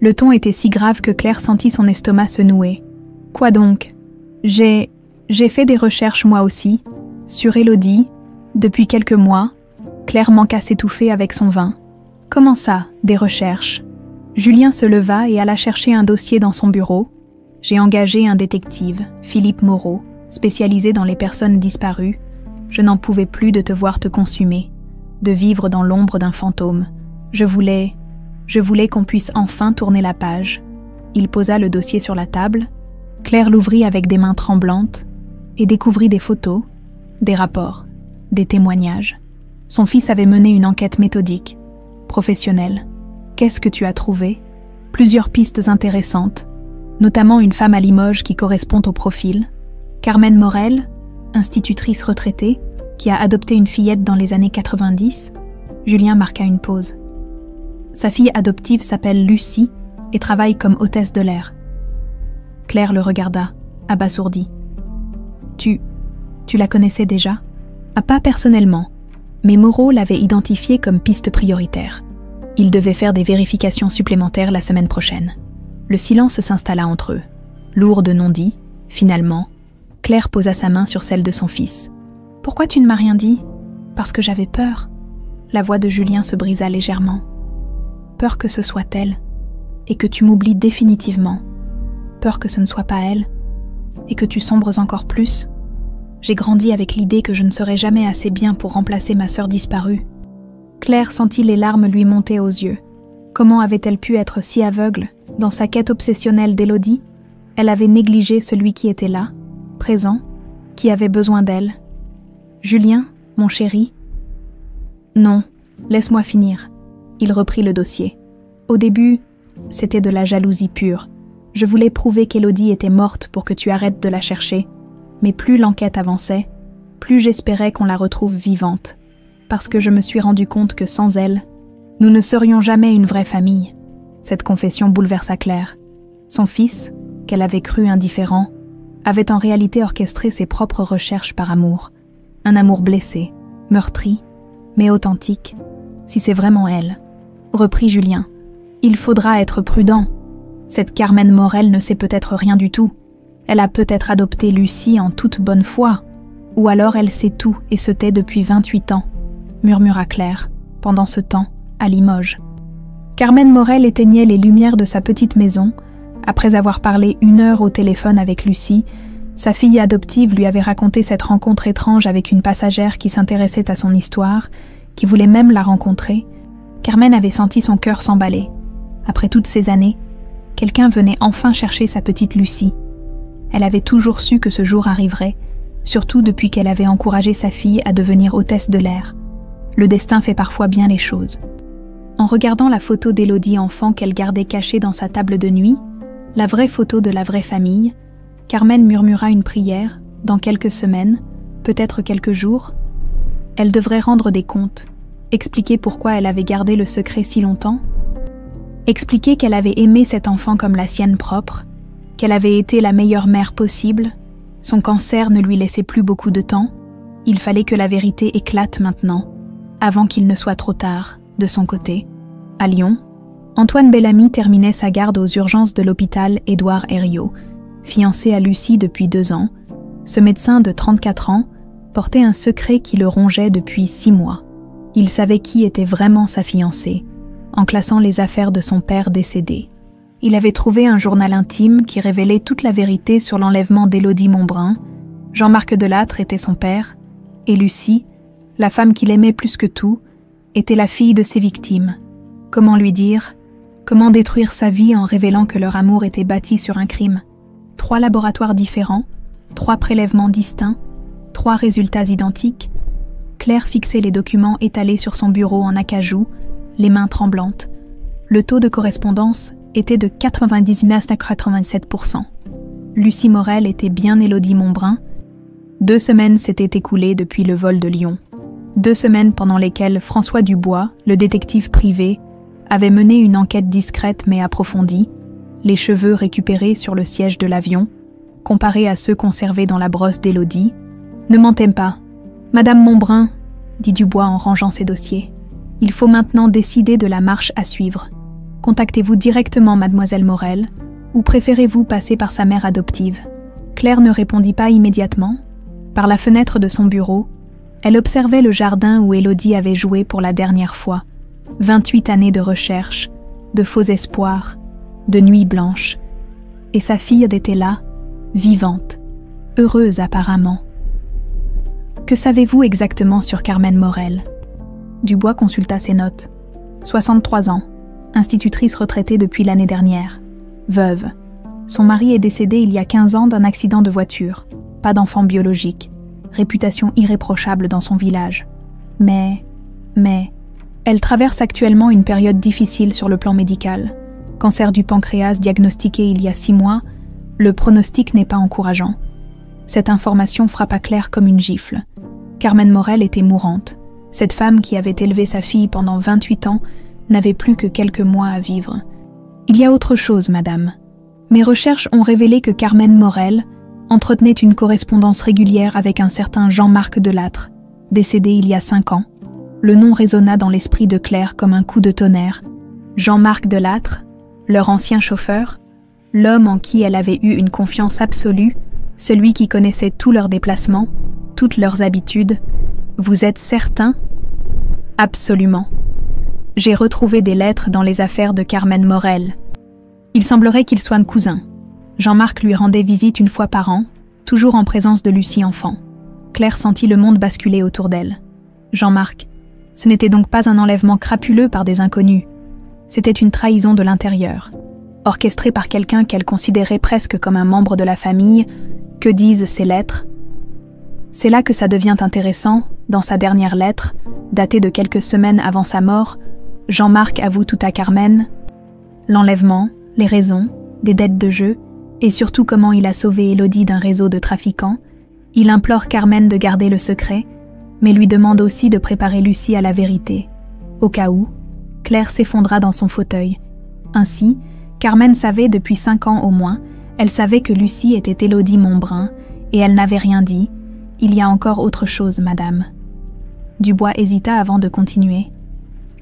Le ton était si grave que Claire sentit son estomac se nouer. « Quoi donc ? J'ai fait des recherches moi aussi, sur Élodie, depuis quelques mois. » Claire manqua s'étouffer avec son vin. « Comment ça, des recherches ?» Julien se leva et alla chercher un dossier dans son bureau. « J'ai engagé un détective, Philippe Moreau, spécialisé dans les personnes disparues. Je n'en pouvais plus de te voir te consumer, de vivre dans l'ombre d'un fantôme. Je voulais qu'on puisse enfin tourner la page. » Il posa le dossier sur la table. Claire l'ouvrit avec des mains tremblantes et découvrit des photos, des rapports, des témoignages. Son fils avait mené une enquête méthodique, professionnelle. Qu'est-ce que tu as trouvé ? Plusieurs pistes intéressantes, notamment une femme à Limoges qui correspond au profil. Carmen Morel, institutrice retraitée, qui a adopté une fillette dans les années 90. Julien marqua une pause. Sa fille adoptive s'appelle Lucie et travaille comme hôtesse de l'air. Claire le regarda, abasourdie. Tu la connaissais déjà ? Ah, pas personnellement, mais Moreau l'avait identifiée comme piste prioritaire. Ils devaient faire des vérifications supplémentaires la semaine prochaine. Le silence s'installa entre eux. Lourd de non-dits, finalement, Claire posa sa main sur celle de son fils. « Pourquoi tu ne m'as rien dit ? Parce que j'avais peur. » La voix de Julien se brisa légèrement. « Peur que ce soit elle, et que tu m'oublies définitivement. Peur que ce ne soit pas elle, et que tu sombres encore plus. J'ai grandi avec l'idée que je ne serais jamais assez bien pour remplacer ma sœur disparue. » Claire sentit les larmes lui monter aux yeux. Comment avait-elle pu être si aveugle dans sa quête obsessionnelle d'Élodie ? Elle avait négligé celui qui était là, présent, qui avait besoin d'elle. « Julien, mon chéri ?»« Non, laisse-moi finir. » Il reprit le dossier. « Au début, c'était de la jalousie pure. Je voulais prouver qu'Élodie était morte pour que tu arrêtes de la chercher. Mais plus l'enquête avançait, plus j'espérais qu'on la retrouve vivante. Parce que je me suis rendu compte que sans elle, nous ne serions jamais une vraie famille. » Cette confession bouleversa Claire. Son fils, qu'elle avait cru indifférent, avait en réalité orchestré ses propres recherches par amour. Un amour blessé, meurtri, mais authentique, si c'est vraiment elle. Reprit Julien. Il faudra être prudent. Cette Carmen Morel ne sait peut-être rien du tout. Elle a peut-être adopté Lucie en toute bonne foi. Ou alors elle sait tout et se tait depuis 28 ans, murmura Claire, pendant ce temps, à Limoges. Carmen Morel éteignait les lumières de sa petite maison. Après avoir parlé 1 heure au téléphone avec Lucie, sa fille adoptive lui avait raconté cette rencontre étrange avec une passagère qui s'intéressait à son histoire, qui voulait même la rencontrer. Carmen avait senti son cœur s'emballer. Après toutes ces années, quelqu'un venait enfin chercher sa petite Lucie. Elle avait toujours su que ce jour arriverait, surtout depuis qu'elle avait encouragé sa fille à devenir hôtesse de l'air. Le destin fait parfois bien les choses. En regardant la photo d'Élodie enfant qu'elle gardait cachée dans sa table de nuit, la vraie photo de la vraie famille, Carmen murmura une prière. Dans quelques semaines, peut-être quelques jours, elle devrait rendre des comptes, expliquer pourquoi elle avait gardé le secret si longtemps, expliquer qu'elle avait aimé cet enfant comme la sienne propre, qu'elle avait été la meilleure mère possible. Son cancer ne lui laissait plus beaucoup de temps. Il fallait que la vérité éclate maintenant, avant qu'il ne soit trop tard. De son côté, à Lyon, Antoine Bellamy terminait sa garde aux urgences de l'hôpital Édouard Herriot. Fiancé à Lucie depuis 2 ans, ce médecin de 34 ans portait un secret qui le rongeait depuis 6 mois. Il savait qui était vraiment sa fiancée, en classant les affaires de son père décédé. Il avait trouvé un journal intime qui révélait toute la vérité sur l'enlèvement d'Élodie Montbrun. Jean-Marc Delattre était son père, et Lucie, la femme qu'il aimait plus que tout, était la fille de ses victimes. Comment lui dire ? Comment détruire sa vie en révélant que leur amour était bâti sur un crime ? 3 laboratoires différents, 3 prélèvements distincts, 3 résultats identiques. Claire fixait les documents étalés sur son bureau en acajou, les mains tremblantes. Le taux de correspondance était de 99,87%. Lucie Morel était bien Élodie Montbrun. 2 semaines s'étaient écoulées depuis le vol de Lyon. 2 semaines pendant lesquelles François Dubois, le détective privé, avait mené une enquête discrète mais approfondie, les cheveux récupérés sur le siège de l'avion, comparés à ceux conservés dans la brosse d'Élodie. « Ne mentez pas. Madame Montbrun, » dit Dubois en rangeant ses dossiers. « Il faut maintenant décider de la marche à suivre. Contactez-vous directement Mademoiselle Morel, ou préférez-vous passer par sa mère adoptive? Claire ne répondit pas immédiatement. Par la fenêtre de son bureau, elle observait le jardin où Élodie avait joué pour la dernière fois. 28 années de recherche, de faux espoirs, de nuits blanches. Et sa fille était là, vivante, heureuse apparemment. Que savez-vous exactement sur Carmen Morel? Dubois consulta ses notes. 63 ans, institutrice retraitée depuis l'année dernière, veuve. Son mari est décédé il y a 15 ans d'un accident de voiture, pas d'enfant biologique, réputation irréprochable dans son village. Mais, elle traverse actuellement une période difficile sur le plan médical. Cancer du pancréas diagnostiqué il y a 6 mois, le pronostic n'est pas encourageant. Cette information frappa Claire comme une gifle. Carmen Morel était mourante. Cette femme qui avait élevé sa fille pendant 28 ans n'avait plus que quelques mois à vivre. Il y a autre chose, madame. Mes recherches ont révélé que Carmen Morel entretenait une correspondance régulière avec un certain Jean-Marc Delattre, décédé il y a 5 ans. Le nom résonna dans l'esprit de Claire comme un coup de tonnerre. Jean-Marc Delattre, leur ancien chauffeur, l'homme en qui elle avait eu une confiance absolue, celui qui connaissait tous leurs déplacements, toutes leurs habitudes. Vous êtes certain? Absolument. J'ai retrouvé des lettres dans les affaires de Carmen Morel. Il semblerait qu'ils soient cousins. Jean-Marc lui rendait visite une fois par an, toujours en présence de Lucie enfant. Claire sentit le monde basculer autour d'elle. Jean-Marc, ce n'était donc pas un enlèvement crapuleux par des inconnus. C'était une trahison de l'intérieur, orchestrée par quelqu'un qu'elle considérait presque comme un membre de la famille. Que disent ces lettres? C'est là que ça devient intéressant. Dans sa dernière lettre, datée de quelques semaines avant sa mort, Jean-Marc avoue tout à Carmen. L'enlèvement, les raisons, des dettes de jeu, et surtout comment il a sauvé Élodie d'un réseau de trafiquants. Il implore Carmen de garder le secret, mais lui demande aussi de préparer Lucie à la vérité. Au cas où, Claire s'effondra dans son fauteuil. Ainsi, Carmen savait depuis 5 ans au moins, elle savait que Lucie était Élodie Montbrun, et elle n'avait rien dit. Il y a encore autre chose, madame. Dubois hésita avant de continuer.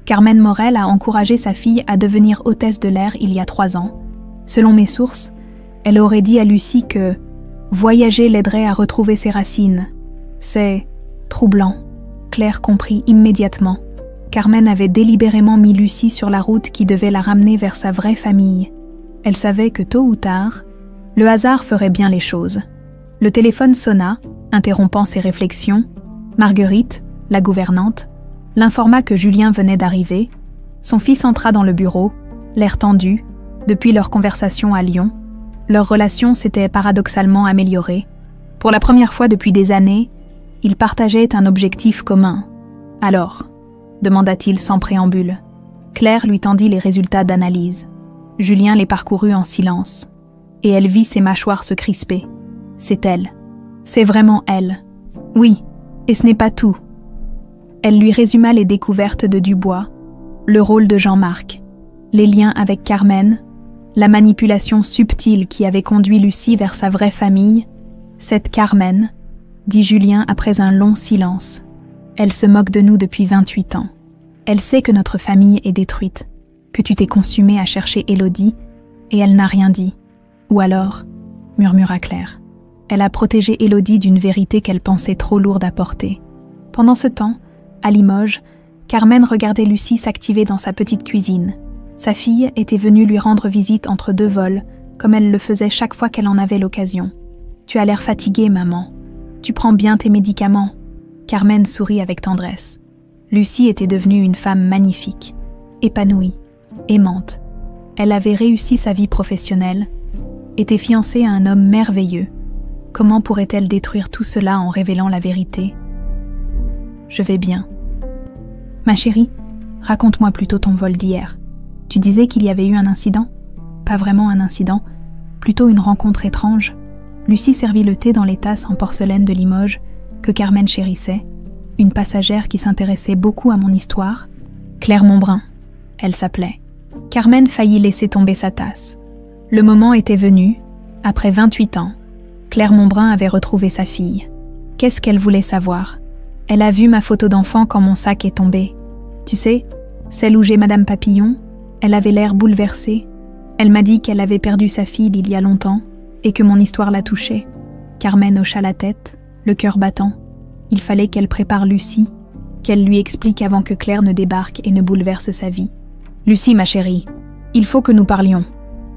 Carmen Morel a encouragé sa fille à devenir hôtesse de l'air il y a 3 ans. Selon mes sources, elle aurait dit à Lucie que voyager l'aiderait à retrouver ses racines. C'est troublant. Claire comprit immédiatement. Carmen avait délibérément mis Lucie sur la route qui devait la ramener vers sa vraie famille. Elle savait que tôt ou tard, le hasard ferait bien les choses. Le téléphone sonna, interrompant ses réflexions. Marguerite, la gouvernante, l'informa que Julien venait d'arriver. Son fils entra dans le bureau, l'air tendu, depuis leur conversation à Lyon. Leur relation s'était paradoxalement améliorée. Pour la première fois depuis des années, ils partageaient un objectif commun. « Alors ?» demanda-t-il sans préambule. Claire lui tendit les résultats d'analyse. Julien les parcourut en silence. Et elle vit ses mâchoires se crisper. C'est elle. C'est vraiment elle. Oui, et ce n'est pas tout. Elle lui résuma les découvertes de Dubois, le rôle de Jean-Marc, les liens avec Carmen, la manipulation subtile qui avait conduit Lucie vers sa vraie famille. Cette Carmen, dit Julien après un long silence. Elle se moque de nous depuis 28 ans. Elle sait que notre famille est détruite, que tu t'es consumée à chercher Élodie, et elle n'a rien dit. Ou alors, murmura Claire, elle a protégé Élodie d'une vérité qu'elle pensait trop lourde à porter. Pendant ce temps, à Limoges, Carmen regardait Lucie s'activer dans sa petite cuisine. Sa fille était venue lui rendre visite entre 2 vols, comme elle le faisait chaque fois qu'elle en avait l'occasion. « Tu as l'air fatiguée, maman. Tu prends bien tes médicaments. » Carmen sourit avec tendresse. Lucie était devenue une femme magnifique, épanouie, aimante. Elle avait réussi sa vie professionnelle, était fiancée à un homme merveilleux. Comment pourrait-elle détruire tout cela en révélant la vérité? « Je vais bien. »« Ma chérie, raconte-moi plutôt ton vol d'hier. Tu disais qu'il y avait eu un incident? » ?»« Pas vraiment un incident, plutôt une rencontre étrange. » Lucie servit le thé dans les tasses en porcelaine de Limoges que Carmen chérissait, une passagère qui s'intéressait beaucoup à mon histoire. Claire Montbrun, elle s'appelait. Carmen faillit laisser tomber sa tasse. Le moment était venu, après 28 ans. Claire Montbrun avait retrouvé sa fille. Qu'est-ce qu'elle voulait savoir? Elle a vu ma photo d'enfant quand mon sac est tombé. Tu sais, celle où j'ai Madame Papillon, elle avait l'air bouleversée. Elle m'a dit qu'elle avait perdu sa fille il y a longtemps et que mon histoire la touchait. Carmen hocha la tête, le cœur battant. Il fallait qu'elle prépare Lucie, qu'elle lui explique avant que Claire ne débarque et ne bouleverse sa vie. « Lucie, ma chérie, il faut que nous parlions. »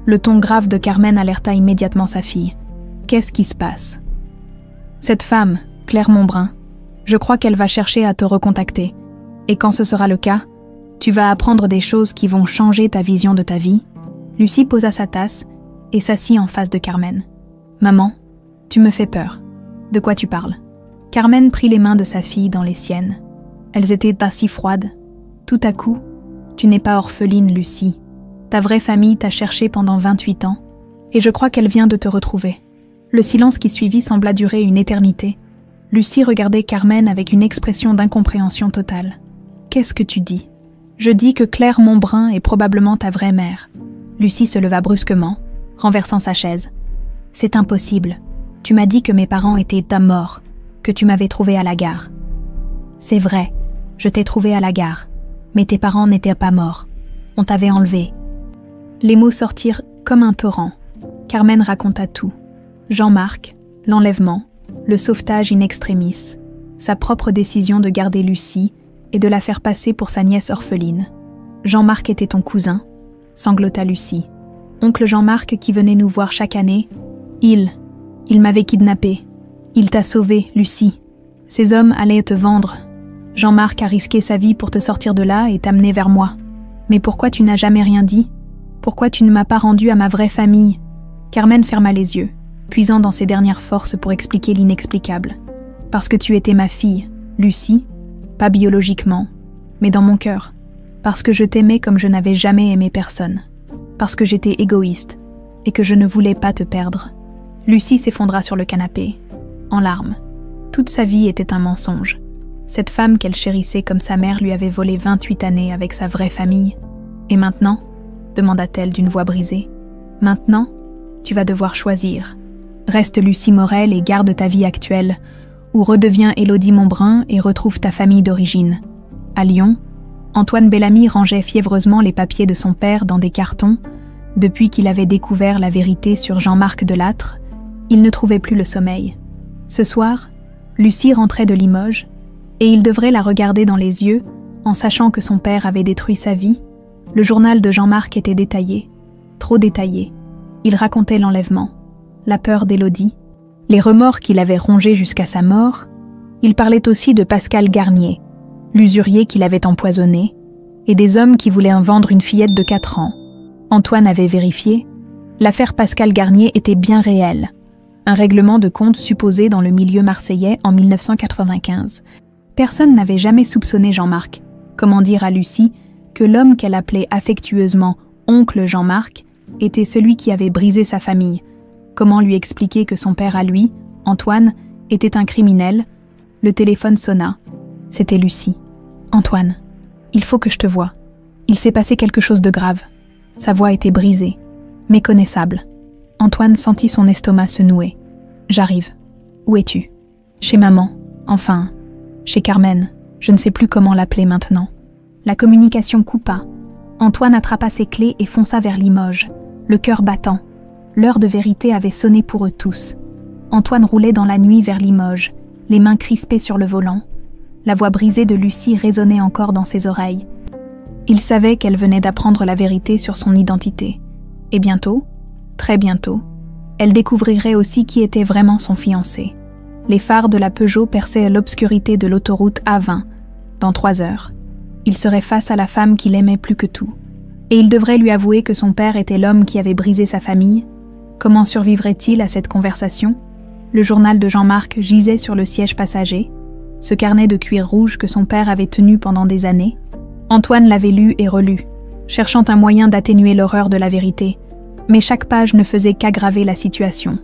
Le ton grave de Carmen alerta immédiatement sa fille. « Qu'est-ce qui se passe ?»« Cette femme, Claire Montbrun, je crois qu'elle va chercher à te recontacter. Et quand ce sera le cas, tu vas apprendre des choses qui vont changer ta vision de ta vie. » Lucie posa sa tasse et s'assit en face de Carmen. « Maman, tu me fais peur. De quoi tu parles ?» Carmen prit les mains de sa fille dans les siennes. Elles étaient pas si froides. Tout à coup, « Tu n'es pas orpheline, Lucie. Ta vraie famille t'a cherchée pendant 28 ans, et je crois qu'elle vient de te retrouver. » Le silence qui suivit sembla durer une éternité. Lucie regardait Carmen avec une expression d'incompréhension totale. « Qu'est-ce que tu dis ? » « Je dis que Claire Montbrun est probablement ta vraie mère. » Lucie se leva brusquement, renversant sa chaise. « C'est impossible. Tu m'as dit que mes parents étaient morts, que tu m'avais trouvée à la gare. »« C'est vrai, je t'ai trouvée à la gare, mais tes parents n'étaient pas morts. On t'avait enlevée. » Les mots sortirent comme un torrent. Carmen raconta tout. Jean-Marc, l'enlèvement, le sauvetage in extremis, sa propre décision de garder Lucie et de la faire passer pour sa nièce orpheline. « Jean-Marc était ton cousin ?» sanglota Lucie. « Oncle Jean-Marc qui venait nous voir chaque année. Il m'avait kidnappée. Il t'a sauvée, Lucie. Ces hommes allaient te vendre. Jean-Marc a risqué sa vie pour te sortir de là et t'amener vers moi. Mais pourquoi tu n'as jamais rien dit ? Pourquoi tu ne m'as pas rendue à ma vraie famille ?» Carmen ferma les yeux, puisant dans ses dernières forces pour expliquer l'inexplicable. « Parce que tu étais ma fille, Lucie, pas biologiquement, mais dans mon cœur. Parce que je t'aimais comme je n'avais jamais aimé personne. Parce que j'étais égoïste et que je ne voulais pas te perdre. » Lucie s'effondra sur le canapé, en larmes. Toute sa vie était un mensonge. Cette femme qu'elle chérissait comme sa mère lui avait volé 28 années avec sa vraie famille. « Et maintenant ?» demanda-t-elle d'une voix brisée. « Maintenant, tu vas devoir choisir. Reste Lucie Morel et garde ta vie actuelle, ou redeviens Élodie Montbrun et retrouve ta famille d'origine. » À Lyon, Antoine Bellamy rangeait fiévreusement les papiers de son père dans des cartons. Depuis qu'il avait découvert la vérité sur Jean-Marc Delattre, il ne trouvait plus le sommeil. Ce soir, Lucie rentrait de Limoges, et il devrait la regarder dans les yeux, en sachant que son père avait détruit sa vie. Le journal de Jean-Marc était détaillé, trop détaillé. Il racontait l'enlèvement, la peur d'Élodie, les remords qu'il avait rongés jusqu'à sa mort. Il parlait aussi de Pascal Garnier, l'usurier qu'il avait empoisonné, et des hommes qui voulaient en vendre une fillette de 4 ans. Antoine avait vérifié. L'affaire Pascal Garnier était bien réelle. Un règlement de compte supposé dans le milieu marseillais en 1995. Personne n'avait jamais soupçonné Jean-Marc. Comment dire à Lucie que l'homme qu'elle appelait affectueusement « oncle Jean-Marc » était celui qui avait brisé sa famille? Comment lui expliquer que son père à lui, Antoine, était un criminel? Le téléphone sonna. C'était Lucie. « Antoine, il faut que je te voie. Il s'est passé quelque chose de grave. » Sa voix était brisée, méconnaissable. Antoine sentit son estomac se nouer. « J'arrive. Où es-tu ? » « Chez maman. Enfin, chez Carmen. Je ne sais plus comment l'appeler maintenant. » La communication coupa. Antoine attrapa ses clés et fonça vers Limoges, le cœur battant. L'heure de vérité avait sonné pour eux tous. Antoine roulait dans la nuit vers Limoges, les mains crispées sur le volant. La voix brisée de Lucie résonnait encore dans ses oreilles. Il savait qu'elle venait d'apprendre la vérité sur son identité. Et bientôt, très bientôt, elle découvrirait aussi qui était vraiment son fiancé. Les phares de la Peugeot perçaient l'obscurité de l'autoroute A20. Dans 3 heures, il serait face à la femme qu'il aimait plus que tout. Et il devrait lui avouer que son père était l'homme qui avait brisé sa famille. Comment survivrait-il à cette conversation? Le journal de Jean-Marc gisait sur le siège passager, ce carnet de cuir rouge que son père avait tenu pendant des années. Antoine l'avait lu et relu, cherchant un moyen d'atténuer l'horreur de la vérité, mais chaque page ne faisait qu'aggraver la situation.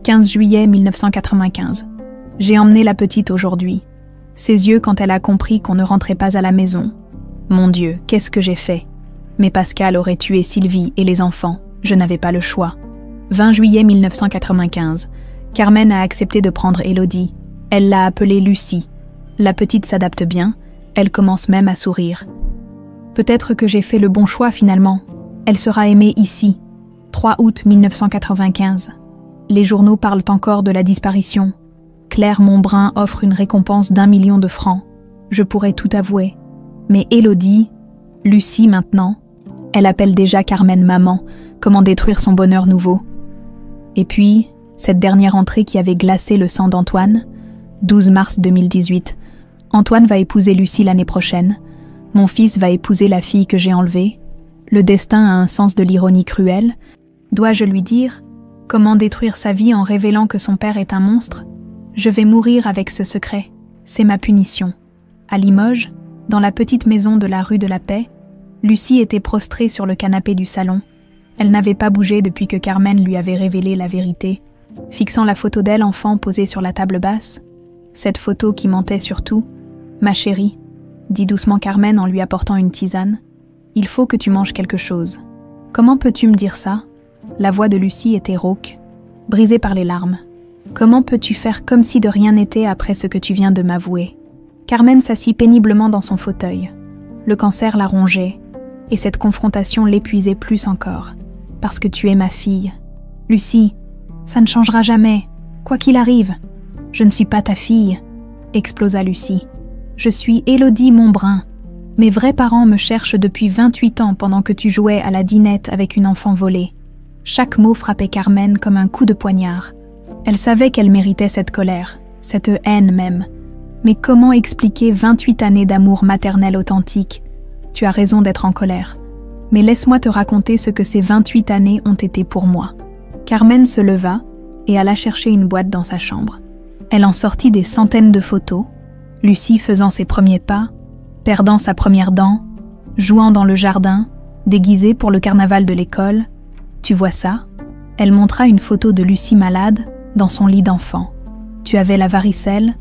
15 juillet 1995. J'ai emmené la petite aujourd'hui. Ses yeux quand elle a compris qu'on ne rentrait pas à la maison. Mon Dieu, qu'est-ce que j'ai fait? Mais Pascal aurait tué Sylvie et les enfants. Je n'avais pas le choix. 20 juillet 1995. Carmen a accepté de prendre Élodie. Elle l'a appelée Lucie. La petite s'adapte bien. Elle commence même à sourire. Peut-être que j'ai fait le bon choix finalement. Elle sera aimée ici. 3 août 1995. Les journaux parlent encore de la disparition. Claire Montbrun offre une récompense d'1 million de francs. Je pourrais tout avouer. Mais Élodie, Lucie maintenant, elle appelle déjà Carmen maman. Comment détruire son bonheur nouveau? Et puis, cette dernière entrée qui avait glacé le sang d'Antoine, 12 mars 2018. Antoine va épouser Lucie l'année prochaine. Mon fils va épouser la fille que j'ai enlevée. Le destin a un sens de l'ironie cruelle. Dois-je lui dire comment détruire sa vie en révélant que son père est un monstre? Je vais mourir avec ce secret. C'est ma punition. À Limoges, dans la petite maison de la rue de la Paix, Lucie était prostrée sur le canapé du salon. Elle n'avait pas bougé depuis que Carmen lui avait révélé la vérité, fixant la photo d'elle enfant posée sur la table basse. Cette photo qui mentait surtout. « Ma chérie », dit doucement Carmen en lui apportant une tisane, « il faut que tu manges quelque chose. » « Comment peux-tu me dire ça ?» La voix de Lucie était rauque, brisée par les larmes. « Comment peux-tu faire comme si de rien n'était après ce que tu viens de m'avouer ?» Carmen s'assit péniblement dans son fauteuil. Le cancer la rongeait, et cette confrontation l'épuisait plus encore. « Parce que tu es ma fille. Lucie, ça ne changera jamais, quoi qu'il arrive. Je ne suis pas ta fille, » explosa Lucie. « Je suis Élodie Montbrun. Mes vrais parents me cherchent depuis 28 ans pendant que tu jouais à la dinette avec une enfant volée. » Chaque mot frappait Carmen comme un coup de poignard. Elle savait qu'elle méritait cette colère, cette haine même. Mais comment expliquer 28 années d'amour maternel authentique? Tu as raison d'être en colère. Mais laisse-moi te raconter ce que ces 28 années ont été pour moi. Carmen se leva et alla chercher une boîte dans sa chambre. Elle en sortit des centaines de photos, Lucie faisant ses premiers pas, perdant sa première dent, jouant dans le jardin, déguisée pour le carnaval de l'école. Tu vois ça? Elle montra une photo de Lucie malade, dans son lit d'enfant. Tu avais la varicelle,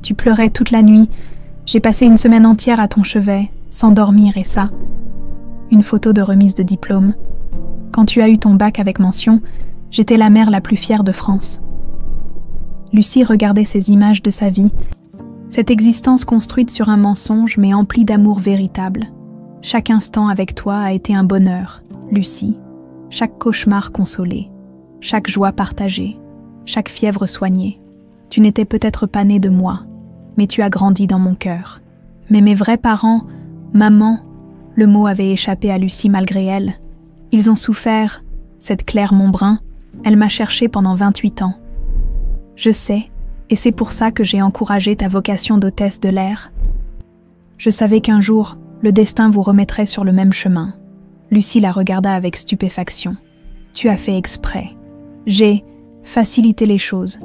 tu pleurais toute la nuit, j'ai passé une semaine entière à ton chevet, sans dormir et ça. Une photo de remise de diplôme. Quand tu as eu ton bac avec mention, j'étais la mère la plus fière de France. Lucie regardait ces images de sa vie, cette existence construite sur un mensonge mais emplie d'amour véritable. Chaque instant avec toi a été un bonheur, Lucie. Chaque cauchemar consolé, chaque joie partagée, chaque fièvre soignée. Tu n'étais peut-être pas née de moi, mais tu as grandi dans mon cœur. Mais mes vrais parents, maman, le mot avait échappé à Lucie malgré elle. Ils ont souffert, cette Claire Montbrun, elle m'a cherché pendant 28 ans. Je sais, et c'est pour ça que j'ai encouragé ta vocation d'hôtesse de l'air. Je savais qu'un jour, le destin vous remettrait sur le même chemin. Lucie la regarda avec stupéfaction. Tu as fait exprès. J'ai facilité les choses.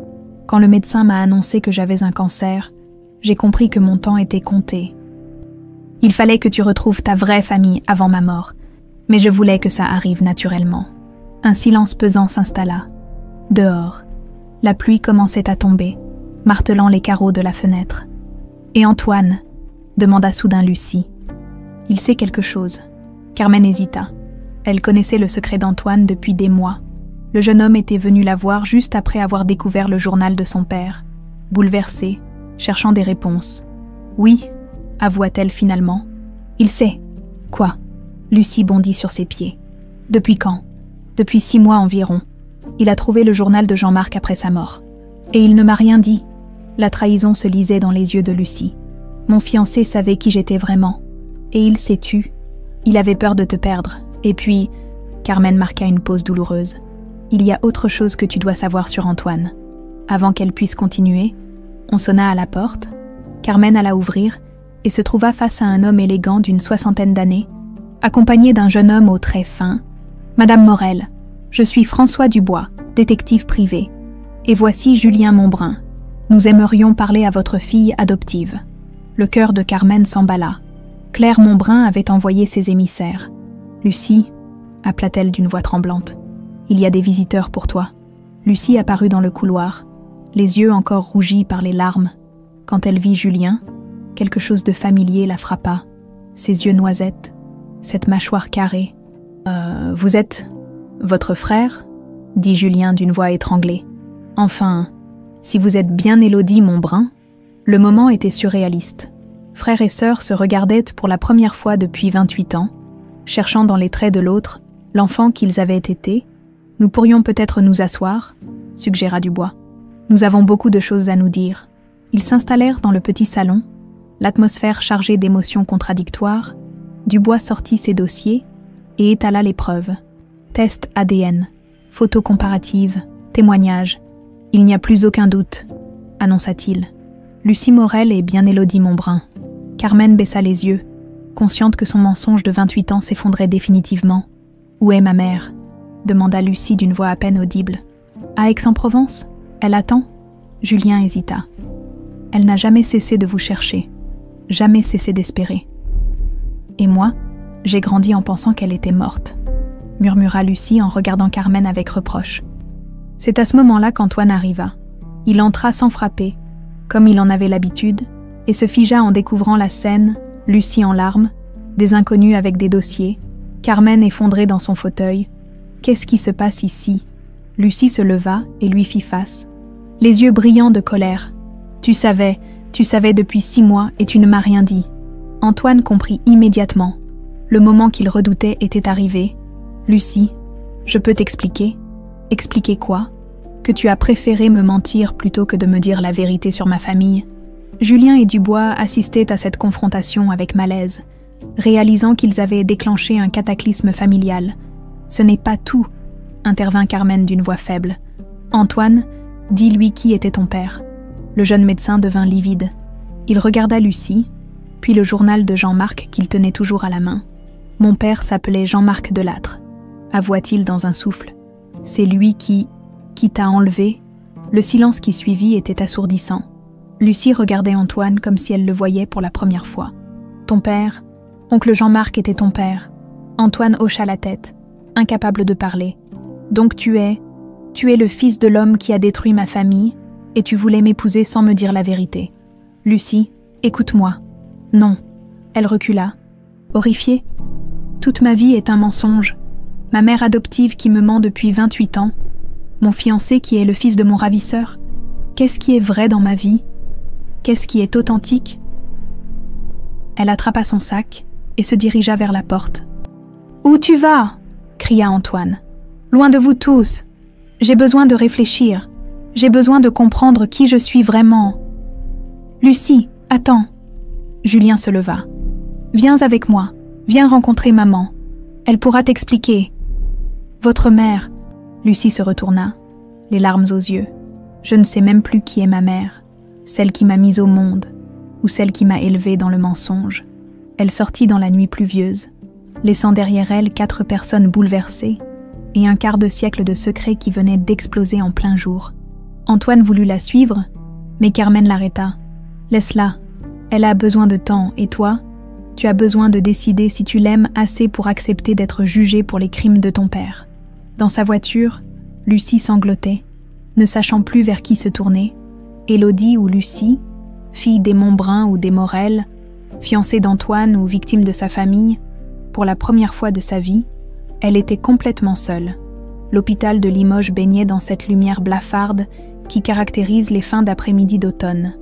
Quand le médecin m'a annoncé que j'avais un cancer, j'ai compris que mon temps était compté. Il fallait que tu retrouves ta vraie famille avant ma mort, mais je voulais que ça arrive naturellement. Un silence pesant s'installa. Dehors, la pluie commençait à tomber, martelant les carreaux de la fenêtre. « Et Antoine ?» demanda soudain Lucie. « Il sait quelque chose. » Carmen hésita. Elle connaissait le secret d'Antoine depuis des mois. Le jeune homme était venu la voir juste après avoir découvert le journal de son père, bouleversé, cherchant des réponses. « Oui », avoua-t-elle finalement. « Il sait. » « Quoi ?» Lucie bondit sur ses pieds. « Depuis quand ?»« Depuis 6 mois environ. Il a trouvé le journal de Jean-Marc après sa mort. Et il ne m'a rien dit. » La trahison se lisait dans les yeux de Lucie. « Mon fiancé savait qui j'étais vraiment. Et il s'est tu. Il avait peur de te perdre. Et puis... » Carmen marqua une pause douloureuse. « Il y a autre chose que tu dois savoir sur Antoine. » Avant qu'elle puisse continuer, on sonna à la porte. Carmen alla ouvrir et se trouva face à un homme élégant d'une 60aine d'années, accompagné d'un jeune homme aux traits fins. « Madame Morel, je suis François Dubois, détective privé. Et voici Julien Montbrun. Nous aimerions parler à votre fille adoptive. » Le cœur de Carmen s'emballa. Claire Montbrun avait envoyé ses émissaires. « Lucie, » appela-t-elle d'une voix tremblante, « il y a des visiteurs pour toi. » Lucie apparut dans le couloir, les yeux encore rougis par les larmes. Quand elle vit Julien, quelque chose de familier la frappa. Ses yeux noisettes, cette mâchoire carrée. « Vous êtes votre frère ?» dit Julien d'une voix étranglée. « Enfin, si vous êtes bien Élodie Montbrun ?» Le moment était surréaliste. Frères et sœurs se regardaient pour la première fois depuis 28 ans, cherchant dans les traits de l'autre l'enfant qu'ils avaient été. « Nous pourrions peut-être nous asseoir » suggéra Dubois. « Nous avons beaucoup de choses à nous dire. » Ils s'installèrent dans le petit salon, l'atmosphère chargée d'émotions contradictoires. Dubois sortit ses dossiers et étala les preuves. Test ADN, photos comparatives, témoignages. « Il n'y a plus aucun doute », annonça-t-il. Lucie Morel et bien Élodie Montbrun. Carmen baissa les yeux, consciente que son mensonge de 28 ans s'effondrait définitivement. « Où est ma mère ?» demanda Lucie d'une voix à peine audible. « À Aix-en-Provence ? Elle attend ?» Julien hésita. « Elle n'a jamais cessé de vous chercher, jamais cessé d'espérer. »« Et moi, j'ai grandi en pensant qu'elle était morte », murmura Lucie en regardant Carmen avec reproche. C'est à ce moment-là qu'Antoine arriva. Il entra sans frapper, comme il en avait l'habitude, et se figea en découvrant la scène, Lucie en larmes, des inconnus avec des dossiers, Carmen effondrée dans son fauteuil. « Qu'est-ce qui se passe ici ?» Lucie se leva et lui fit face, les yeux brillants de colère. « Tu savais depuis 6 mois et tu ne m'as rien dit. » Antoine comprit immédiatement. Le moment qu'il redoutait était arrivé. « Lucie, je peux t'expliquer. » « Expliquer quoi ? Que tu as préféré me mentir plutôt que de me dire la vérité sur ma famille. » Julien et Dubois assistaient à cette confrontation avec malaise, réalisant qu'ils avaient déclenché un cataclysme familial. « Ce n'est pas tout », intervint Carmen d'une voix faible. « Antoine, dis-lui qui était ton père. » Le jeune médecin devint livide. Il regarda Lucie, puis le journal de Jean-Marc qu'il tenait toujours à la main. « Mon père s'appelait Jean-Marc Delattre », avoua-t-il dans un souffle. « C'est lui qui t'a enlevé ?» Le silence qui suivit était assourdissant. Lucie regardait Antoine comme si elle le voyait pour la première fois. « Ton père, oncle Jean-Marc était ton père. » Antoine hocha la tête, incapable de parler. « Donc tu es le fils de l'homme qui a détruit ma famille et tu voulais m'épouser sans me dire la vérité. Lucie, écoute-moi. » « Non. » Elle recula. Horrifiée. « Toute ma vie est un mensonge. Ma mère adoptive qui me ment depuis 28 ans. Mon fiancé qui est le fils de mon ravisseur. Qu'est-ce qui est vrai dans ma vie ? Qu'est-ce qui est authentique ? » Elle attrapa son sac et se dirigea vers la porte. « Où tu vas ? » cria Antoine. « Loin de vous tous. J'ai besoin de réfléchir. J'ai besoin de comprendre qui je suis vraiment. »« Lucie, attends. » Julien se leva. « Viens avec moi. Viens rencontrer maman. Elle pourra t'expliquer. » « Votre mère. » Lucie se retourna, les larmes aux yeux. « Je ne sais même plus qui est ma mère, celle qui m'a mise au monde, ou celle qui m'a élevée dans le mensonge. » Elle sortit dans la nuit pluvieuse, laissant derrière elle 4 personnes bouleversées et un quart de siècle de secrets qui venaient d'exploser en plein jour. Antoine voulut la suivre, mais Carmen l'arrêta. « Laisse-la. Elle a besoin de temps, et toi ? Tu as besoin de décider si tu l'aimes assez pour accepter d'être jugée pour les crimes de ton père. » Dans sa voiture, Lucie sanglotait, ne sachant plus vers qui se tourner. Élodie ou Lucie, fille des Montbrun ou des Morel, fiancée d'Antoine ou victime de sa famille, pour la première fois de sa vie, elle était complètement seule. L'hôpital de Limoges baignait dans cette lumière blafarde qui caractérise les fins d'après-midi d'automne.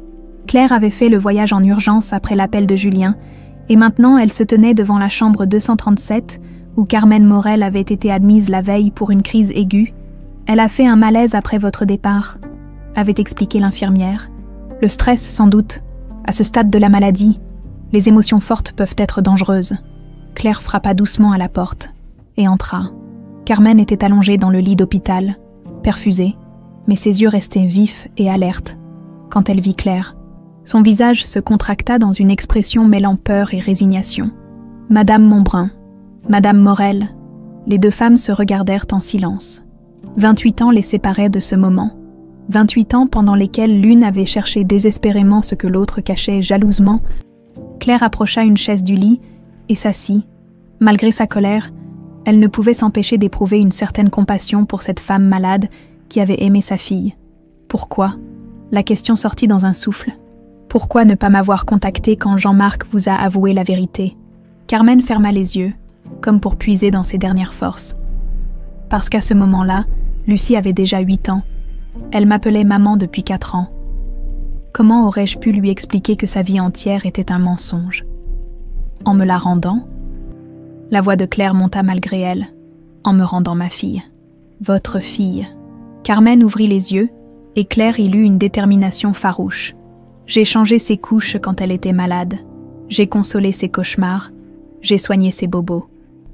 Claire avait fait le voyage en urgence après l'appel de Julien, et maintenant elle se tenait devant la chambre 237 où Carmen Morel avait été admise la veille pour une crise aiguë. « Elle a fait un malaise après votre départ », avait expliqué l'infirmière. « Le stress, sans doute. À ce stade de la maladie, les émotions fortes peuvent être dangereuses. » Claire frappa doucement à la porte et entra. Carmen était allongée dans le lit d'hôpital, perfusée, mais ses yeux restaient vifs et alertes quand elle vit Claire. Son visage se contracta dans une expression mêlant peur et résignation. « Madame Montbrun, Madame Morel », les 2 femmes se regardèrent en silence. 28 ans les séparaient de ce moment. 28 ans pendant lesquels l'une avait cherché désespérément ce que l'autre cachait jalousement. Claire approcha une chaise du lit et s'assit. Malgré sa colère, elle ne pouvait s'empêcher d'éprouver une certaine compassion pour cette femme malade qui avait aimé sa fille. Pourquoi ? La question sortit dans un souffle. Pourquoi ne pas m'avoir contacté quand Jean-Marc vous a avoué la vérité ? Carmen ferma les yeux, comme pour puiser dans ses dernières forces. Parce qu'à ce moment-là, Lucie avait déjà 8 ans. Elle m'appelait maman depuis 4 ans. Comment aurais-je pu lui expliquer que sa vie entière était un mensonge? En me la rendant, la voix de Claire monta malgré elle, en me rendant ma fille. Votre fille. Carmen ouvrit les yeux, et Claire y lut une détermination farouche. J'ai changé ses couches quand elle était malade. J'ai consolé ses cauchemars. J'ai soigné ses bobos.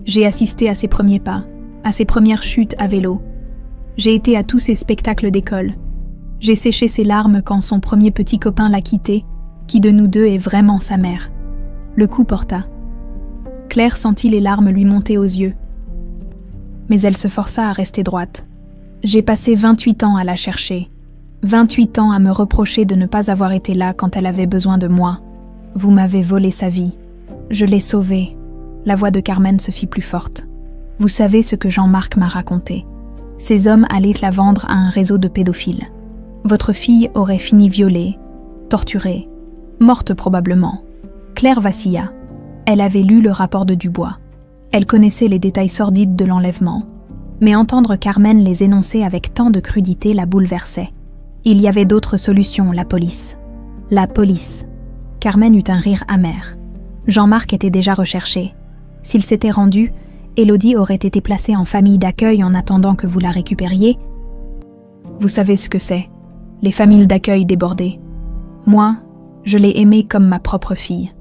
J'ai assisté à ses premiers pas, à ses premières chutes à vélo. J'ai été à tous ses spectacles d'école. J'ai séché ses larmes quand son premier petit copain l'a quittée, qui de nous deux est vraiment sa mère. Le coup porta. Claire sentit les larmes lui monter aux yeux. Mais elle se força à rester droite. J'ai passé 28 ans à la chercher. 28 ans à me reprocher de ne pas avoir été là quand elle avait besoin de moi. Vous m'avez volé sa vie. Je l'ai sauvée. La voix de Carmen se fit plus forte. Vous savez ce que Jean-Marc m'a raconté. Ces hommes allaient la vendre à un réseau de pédophiles. Votre fille aurait fini violée, torturée, morte probablement. Claire vacilla. Elle avait lu le rapport de Dubois. Elle connaissait les détails sordides de l'enlèvement. Mais entendre Carmen les énoncer avec tant de crudité la bouleversait. Il y avait d'autres solutions, la police. La police. Carmen eut un rire amer. Jean-Marc était déjà recherché. S'il s'était rendu, Élodie aurait été placée en famille d'accueil en attendant que vous la récupériez. Vous savez ce que c'est, les familles d'accueil débordées. Moi, je l'ai aimée comme ma propre fille.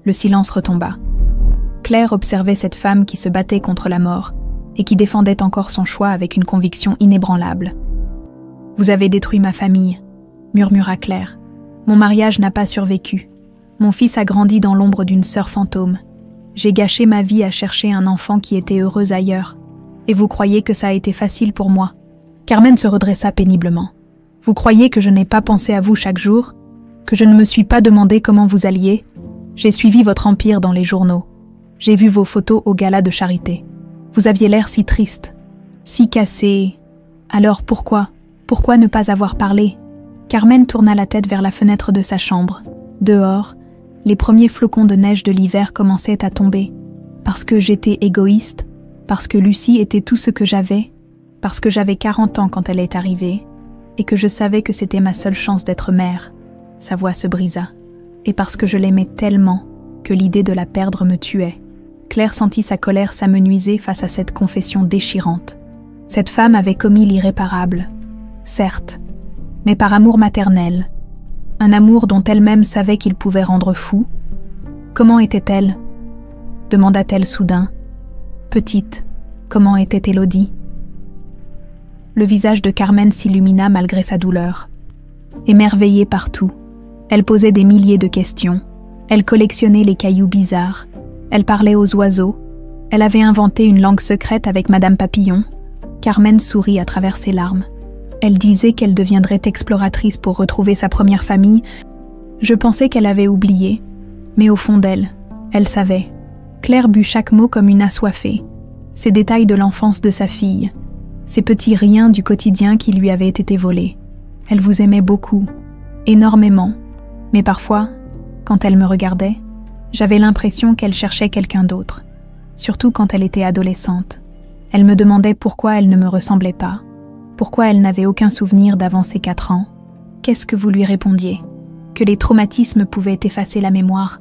Le silence retomba. Claire observait cette femme qui se battait contre la mort et qui défendait encore son choix avec une conviction inébranlable. « Vous avez détruit ma famille », murmura Claire. « Mon mariage n'a pas survécu. Mon fils a grandi dans l'ombre d'une sœur fantôme. J'ai gâché ma vie à chercher un enfant qui était heureux ailleurs. Et vous croyez que ça a été facile pour moi ?» Carmen se redressa péniblement. « Vous croyez que je n'ai pas pensé à vous chaque jour? Que je ne me suis pas demandé comment vous alliez? J'ai suivi votre empire dans les journaux. J'ai vu vos photos au gala de charité. Vous aviez l'air si triste, si cassé. Alors pourquoi ne pas avoir parlé ?» Carmen tourna la tête vers la fenêtre de sa chambre. Dehors, les premiers flocons de neige de l'hiver commençaient à tomber. Parce que j'étais égoïste, parce que Lucie était tout ce que j'avais, parce que j'avais 40 ans quand elle est arrivée, et que je savais que c'était ma seule chance d'être mère. Sa voix se brisa. Et parce que je l'aimais tellement que l'idée de la perdre me tuait. Claire sentit sa colère s'amenuiser face à cette confession déchirante. Cette femme avait commis l'irréparable, certes, mais par amour maternel, un amour dont elle-même savait qu'il pouvait rendre fou. Comment était-elle ? Demanda-t-elle soudain. Petite, comment était Élodie ? Le visage de Carmen s'illumina malgré sa douleur. Émerveillée partout, elle posait des milliers de questions. Elle collectionnait les cailloux bizarres. Elle parlait aux oiseaux. Elle avait inventé une langue secrète avec Madame Papillon. Carmen sourit à travers ses larmes. Elle disait qu'elle deviendrait exploratrice pour retrouver sa première famille. Je pensais qu'elle avait oublié, mais au fond d'elle, elle savait. Claire but chaque mot comme une assoiffée. Ces détails de l'enfance de sa fille, ces petits riens du quotidien qui lui avaient été volés. Elle vous aimait beaucoup, énormément, mais parfois, quand elle me regardait, j'avais l'impression qu'elle cherchait quelqu'un d'autre, surtout quand elle était adolescente. Elle me demandait pourquoi elle ne me ressemblait pas, pourquoi elle n'avait aucun souvenir d'avant ses 4 ans. Qu'est-ce que vous lui répondiez? Que les traumatismes pouvaient effacer la mémoire,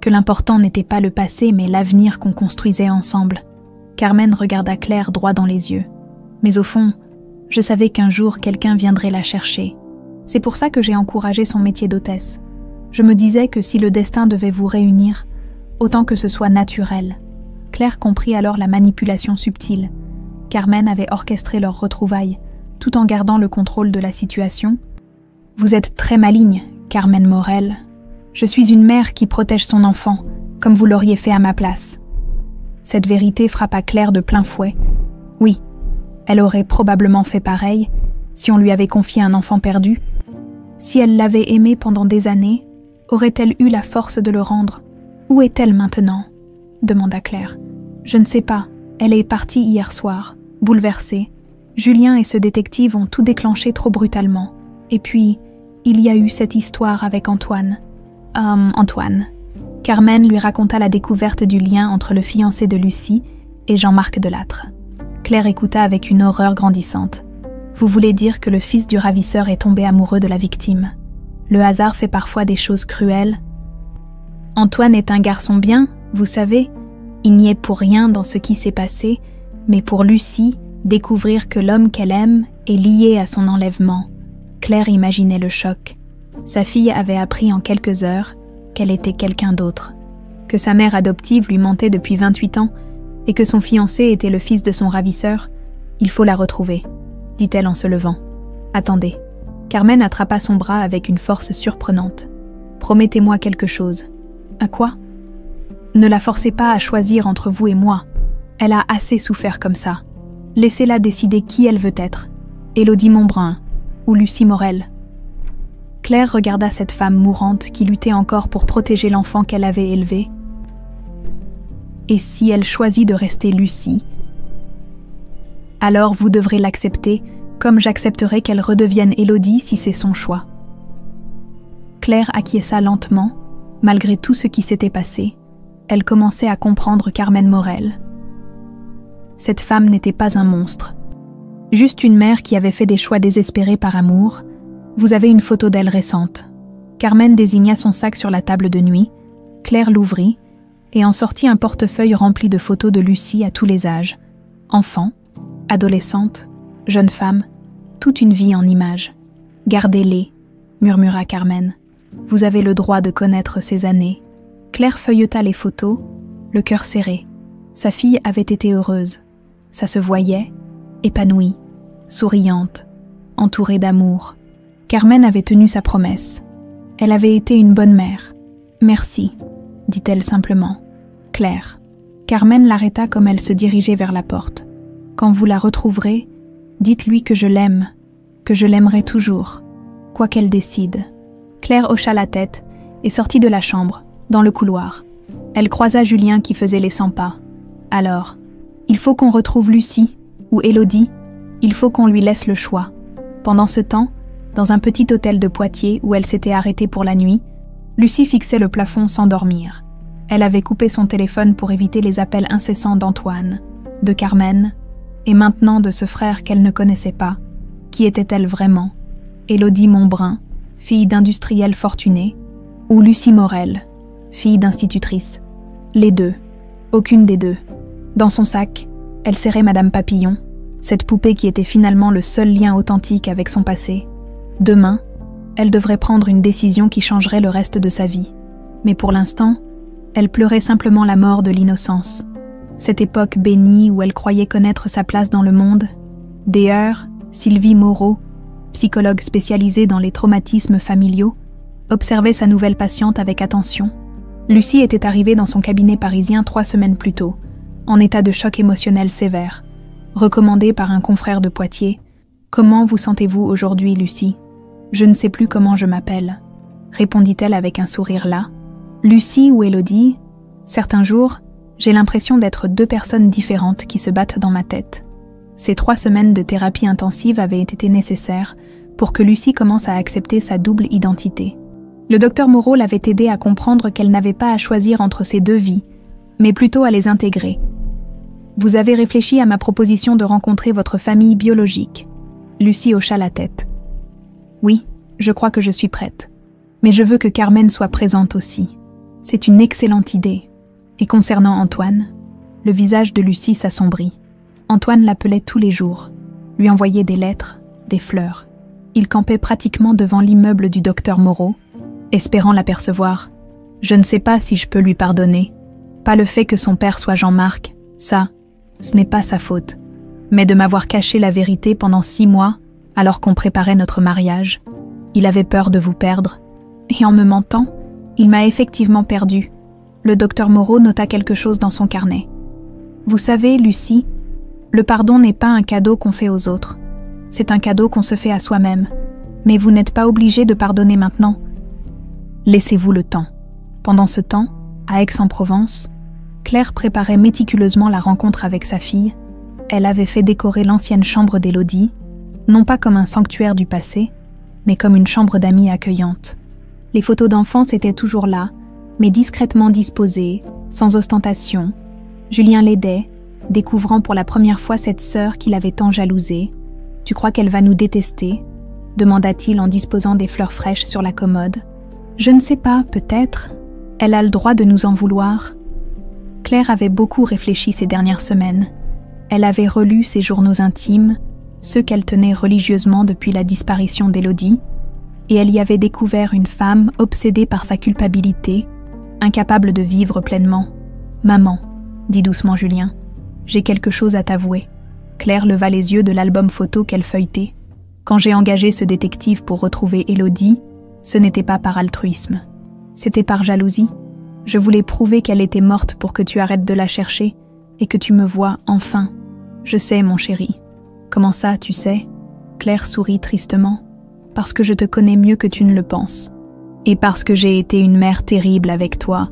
que l'important n'était pas le passé mais l'avenir qu'on construisait ensemble. Carmen regarda Claire droit dans les yeux. Mais au fond, je savais qu'un jour quelqu'un viendrait la chercher. C'est pour ça que j'ai encouragé son métier d'hôtesse. Je me disais que si le destin devait vous réunir, autant que ce soit naturel. Claire comprit alors la manipulation subtile. Carmen avait orchestré leur retrouvaille, tout en gardant le contrôle de la situation. « Vous êtes très maligne, Carmen Morel. Je suis une mère qui protège son enfant, comme vous l'auriez fait à ma place. » Cette vérité frappa Claire de plein fouet. Oui, elle aurait probablement fait pareil si on lui avait confié un enfant perdu. Si elle l'avait aimé pendant des années, aurait-elle eu la force de le rendre? Où est-elle maintenant? Demanda Claire. Je ne sais pas, elle est partie hier soir, bouleversée. Julien et ce détective ont tout déclenché trop brutalement. Et puis, il y a eu cette histoire avec Antoine. Antoine. Carmen lui raconta la découverte du lien entre le fiancé de Lucie et Jean-Marc Delattre. Claire écouta avec une horreur grandissante. Vous voulez dire que le fils du ravisseur est tombé amoureux de la victime? Le hasard fait parfois des choses cruelles. Antoine est un garçon bien, vous savez. Il n'y est pour rien dans ce qui s'est passé, mais pour Lucie, découvrir que l'homme qu'elle aime est lié à son enlèvement. Claire imaginait le choc. Sa fille avait appris en quelques heures qu'elle était quelqu'un d'autre, que sa mère adoptive lui mentait depuis 28 ans et que son fiancé était le fils de son ravisseur. « Il faut la retrouver », dit-elle en se levant. « Attendez. » Carmen attrapa son bras avec une force surprenante. « Promettez-moi quelque chose. »« À quoi ?»« Ne la forcez pas à choisir entre vous et moi. Elle a assez souffert comme ça. Laissez-la décider qui elle veut être. Élodie Montbrun ou Lucie Morel. » Claire regarda cette femme mourante qui luttait encore pour protéger l'enfant qu'elle avait élevé. Et si elle choisit de rester Lucie, alors vous devrez l'accepter, comme j'accepterai qu'elle redevienne Élodie si c'est son choix. Claire acquiesça lentement, malgré tout ce qui s'était passé. Elle commençait à comprendre Carmen Morel. Cette femme n'était pas un monstre. Juste une mère qui avait fait des choix désespérés par amour. Vous avez une photo d'elle récente. Carmen désigna son sac sur la table de nuit. Claire l'ouvrit et en sortit un portefeuille rempli de photos de Lucie à tous les âges. Enfant, adolescente, jeune femme, toute une vie en images. « Gardez-les », murmura Carmen. « Vous avez le droit de connaître ces années. » Claire feuilleta les photos, le cœur serré. Sa fille avait été heureuse. Ça se voyait, épanouie, souriante, entourée d'amour. Carmen avait tenu sa promesse. Elle avait été une bonne mère. « Merci », dit-elle simplement. « Claire. » Carmen l'arrêta comme elle se dirigeait vers la porte. « Quand vous la retrouverez, dites-lui que je l'aime, que je l'aimerai toujours, quoi qu'elle décide. » Claire hocha la tête et sortit de la chambre, dans le couloir. Elle croisa Julien qui faisait les 100 pas. « Alors, il faut qu'on retrouve Lucie, ou Élodie, il faut qu'on lui laisse le choix. » Pendant ce temps, dans un petit hôtel de Poitiers où elle s'était arrêtée pour la nuit, Lucie fixait le plafond sans dormir. Elle avait coupé son téléphone pour éviter les appels incessants d'Antoine, de Carmen, et maintenant de ce frère qu'elle ne connaissait pas. Qui était-elle vraiment? Élodie Montbrun, fille d'industriel fortuné, ou Lucie Morel, fille d'institutrice? Les deux. Aucune des deux. Dans son sac, elle serrait Madame Papillon, cette poupée qui était finalement le seul lien authentique avec son passé. Demain, elle devrait prendre une décision qui changerait le reste de sa vie. Mais pour l'instant, elle pleurait simplement la mort de l'innocence. Cette époque bénie où elle croyait connaître sa place dans le monde. D'ailleurs, Sylvie Moreau, psychologue spécialisée dans les traumatismes familiaux, observait sa nouvelle patiente avec attention. Lucie était arrivée dans son cabinet parisien 3 semaines plus tôt, en état de choc émotionnel sévère. Recommandée par un confrère de Poitiers. « Comment vous sentez-vous aujourd'hui, Lucie ? » « Je ne sais plus comment je m'appelle, » répondit-elle avec un sourire las. « Lucie ou Élodie, certains jours, j'ai l'impression d'être 2 personnes différentes qui se battent dans ma tête. » Ces 3 semaines de thérapie intensive avaient été nécessaires pour que Lucie commence à accepter sa double identité. Le docteur Moreau l'avait aidée à comprendre qu'elle n'avait pas à choisir entre ces 2 vies, mais plutôt à les intégrer. « Vous avez réfléchi à ma proposition de rencontrer votre famille biologique. » Lucie hocha la tête. « Oui, je crois que je suis prête. Mais je veux que Carmen soit présente aussi. C'est une excellente idée. » Et concernant Antoine, le visage de Lucie s'assombrit. Antoine l'appelait tous les jours, lui envoyait des lettres, des fleurs. Il campait pratiquement devant l'immeuble du docteur Moreau, espérant l'apercevoir. « Je ne sais pas si je peux lui pardonner. Pas le fait que son père soit Jean-Marc, ça, ce n'est pas sa faute. Mais de m'avoir caché la vérité pendant 6 mois, alors qu'on préparait notre mariage. Il avait peur de vous perdre. Et en me mentant, il m'a effectivement perdu. » Le docteur Moreau nota quelque chose dans son carnet. « Vous savez, Lucie, le pardon n'est pas un cadeau qu'on fait aux autres. C'est un cadeau qu'on se fait à soi-même. Mais vous n'êtes pas obligé de pardonner maintenant. Laissez-vous le temps. » Pendant ce temps, à Aix-en-Provence, Claire préparait méticuleusement la rencontre avec sa fille. Elle avait fait décorer l'ancienne chambre d'Élodie, non pas comme un sanctuaire du passé, mais comme une chambre d'amis accueillante. Les photos d'enfance étaient toujours là, mais discrètement disposées, sans ostentation. Julien l'aidait, découvrant pour la première fois cette sœur qu'il avait tant jalousée. « Tu crois qu'elle va nous détester ?» demanda-t-il en disposant des fleurs fraîches sur la commode. « Je ne sais pas, peut-être. Elle a le droit de nous en vouloir. » Claire avait beaucoup réfléchi ces dernières semaines. Elle avait relu ses journaux intimes, ceux qu'elle tenait religieusement depuis la disparition d'Élodie, et elle y avait découvert une femme obsédée par sa culpabilité, incapable de vivre pleinement. « Maman, » dit doucement Julien, « j'ai quelque chose à t'avouer. » Claire leva les yeux de l'album photo qu'elle feuilletait. « Quand j'ai engagé ce détective pour retrouver Élodie, ce n'était pas par altruisme. C'était par jalousie. Je voulais prouver qu'elle était morte pour que tu arrêtes de la chercher et que tu me vois enfin. Je sais, mon chéri. » « Comment ça, tu sais ?» Claire sourit tristement. « Parce que je te connais mieux que tu ne le penses. Et parce que j'ai été une mère terrible avec toi,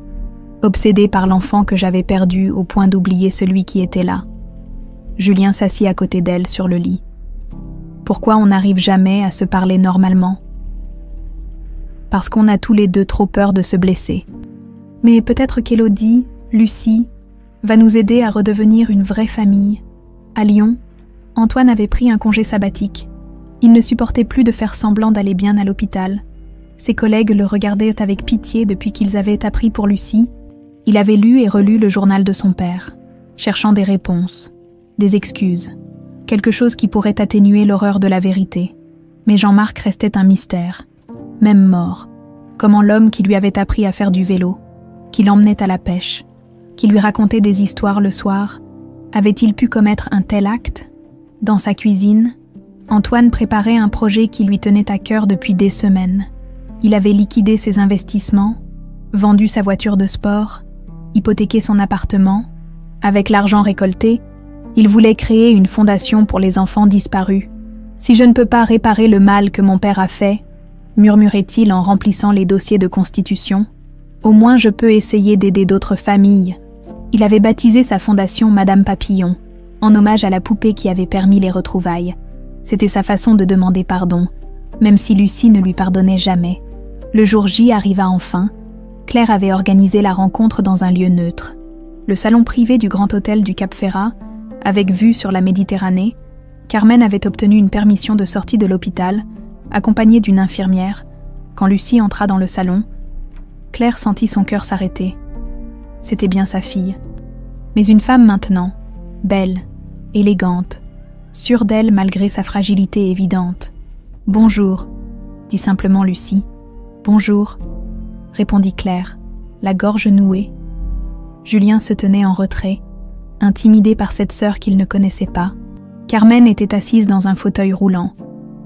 obsédée par l'enfant que j'avais perdu au point d'oublier celui qui était là. » Julien s'assit à côté d'elle sur le lit. « Pourquoi on n'arrive jamais à se parler normalement ? » « Parce qu'on a tous les deux trop peur de se blesser. Mais peut-être qu'Élodie, Lucie, va nous aider à redevenir une vraie famille. » À Lyon, Antoine avait pris un congé sabbatique. Il ne supportait plus de faire semblant d'aller bien à l'hôpital. Ses collègues le regardaient avec pitié depuis qu'ils avaient appris pour Lucie. Il avait lu et relu le journal de son père, cherchant des réponses, des excuses, quelque chose qui pourrait atténuer l'horreur de la vérité. Mais Jean-Marc restait un mystère, même mort, comment l'homme qui lui avait appris à faire du vélo, qui l'emmenait à la pêche, qui lui racontait des histoires le soir, avait-il pu commettre un tel acte ? Dans sa cuisine, Antoine préparait un projet qui lui tenait à cœur depuis des semaines. Il avait liquidé ses investissements, vendu sa voiture de sport, hypothéqué son appartement. Avec l'argent récolté, il voulait créer une fondation pour les enfants disparus. « Si je ne peux pas réparer le mal que mon père a fait, » murmurait-il en remplissant les dossiers de constitution, « au moins je peux essayer d'aider d'autres familles. » Il avait baptisé sa fondation Madame Papillon, en hommage à la poupée qui avait permis les retrouvailles. C'était sa façon de demander pardon, même si Lucie ne lui pardonnait jamais. Le jour J arriva enfin. Claire avait organisé la rencontre dans un lieu neutre. Le salon privé du Grand Hôtel du Cap Ferrat, avec vue sur la Méditerranée. Carmen avait obtenu une permission de sortie de l'hôpital, accompagnée d'une infirmière. Quand Lucie entra dans le salon, Claire sentit son cœur s'arrêter. C'était bien sa fille. Mais une femme maintenant, belle, élégante, sûre d'elle malgré sa fragilité évidente. « Bonjour », dit simplement Lucie. « Bonjour », répondit Claire, la gorge nouée. Julien se tenait en retrait, intimidé par cette sœur qu'il ne connaissait pas. Carmen était assise dans un fauteuil roulant,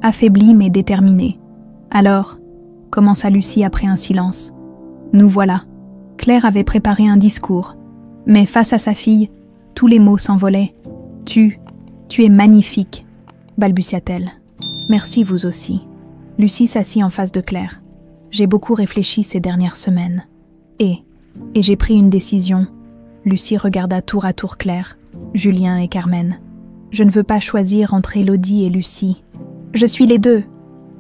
affaiblie mais déterminée. « Alors », commença Lucie après un silence, « nous voilà. » Claire avait préparé un discours, mais face à sa fille, tous les mots s'envolaient. « Tu es magnifique », balbutia-t-elle. « Merci vous aussi. » Lucie s'assit en face de Claire. « J'ai beaucoup réfléchi ces dernières semaines. Et j'ai pris une décision. » Lucie regarda tour à tour Claire, Julien et Carmen. « Je ne veux pas choisir entre Élodie et Lucie. Je suis les deux.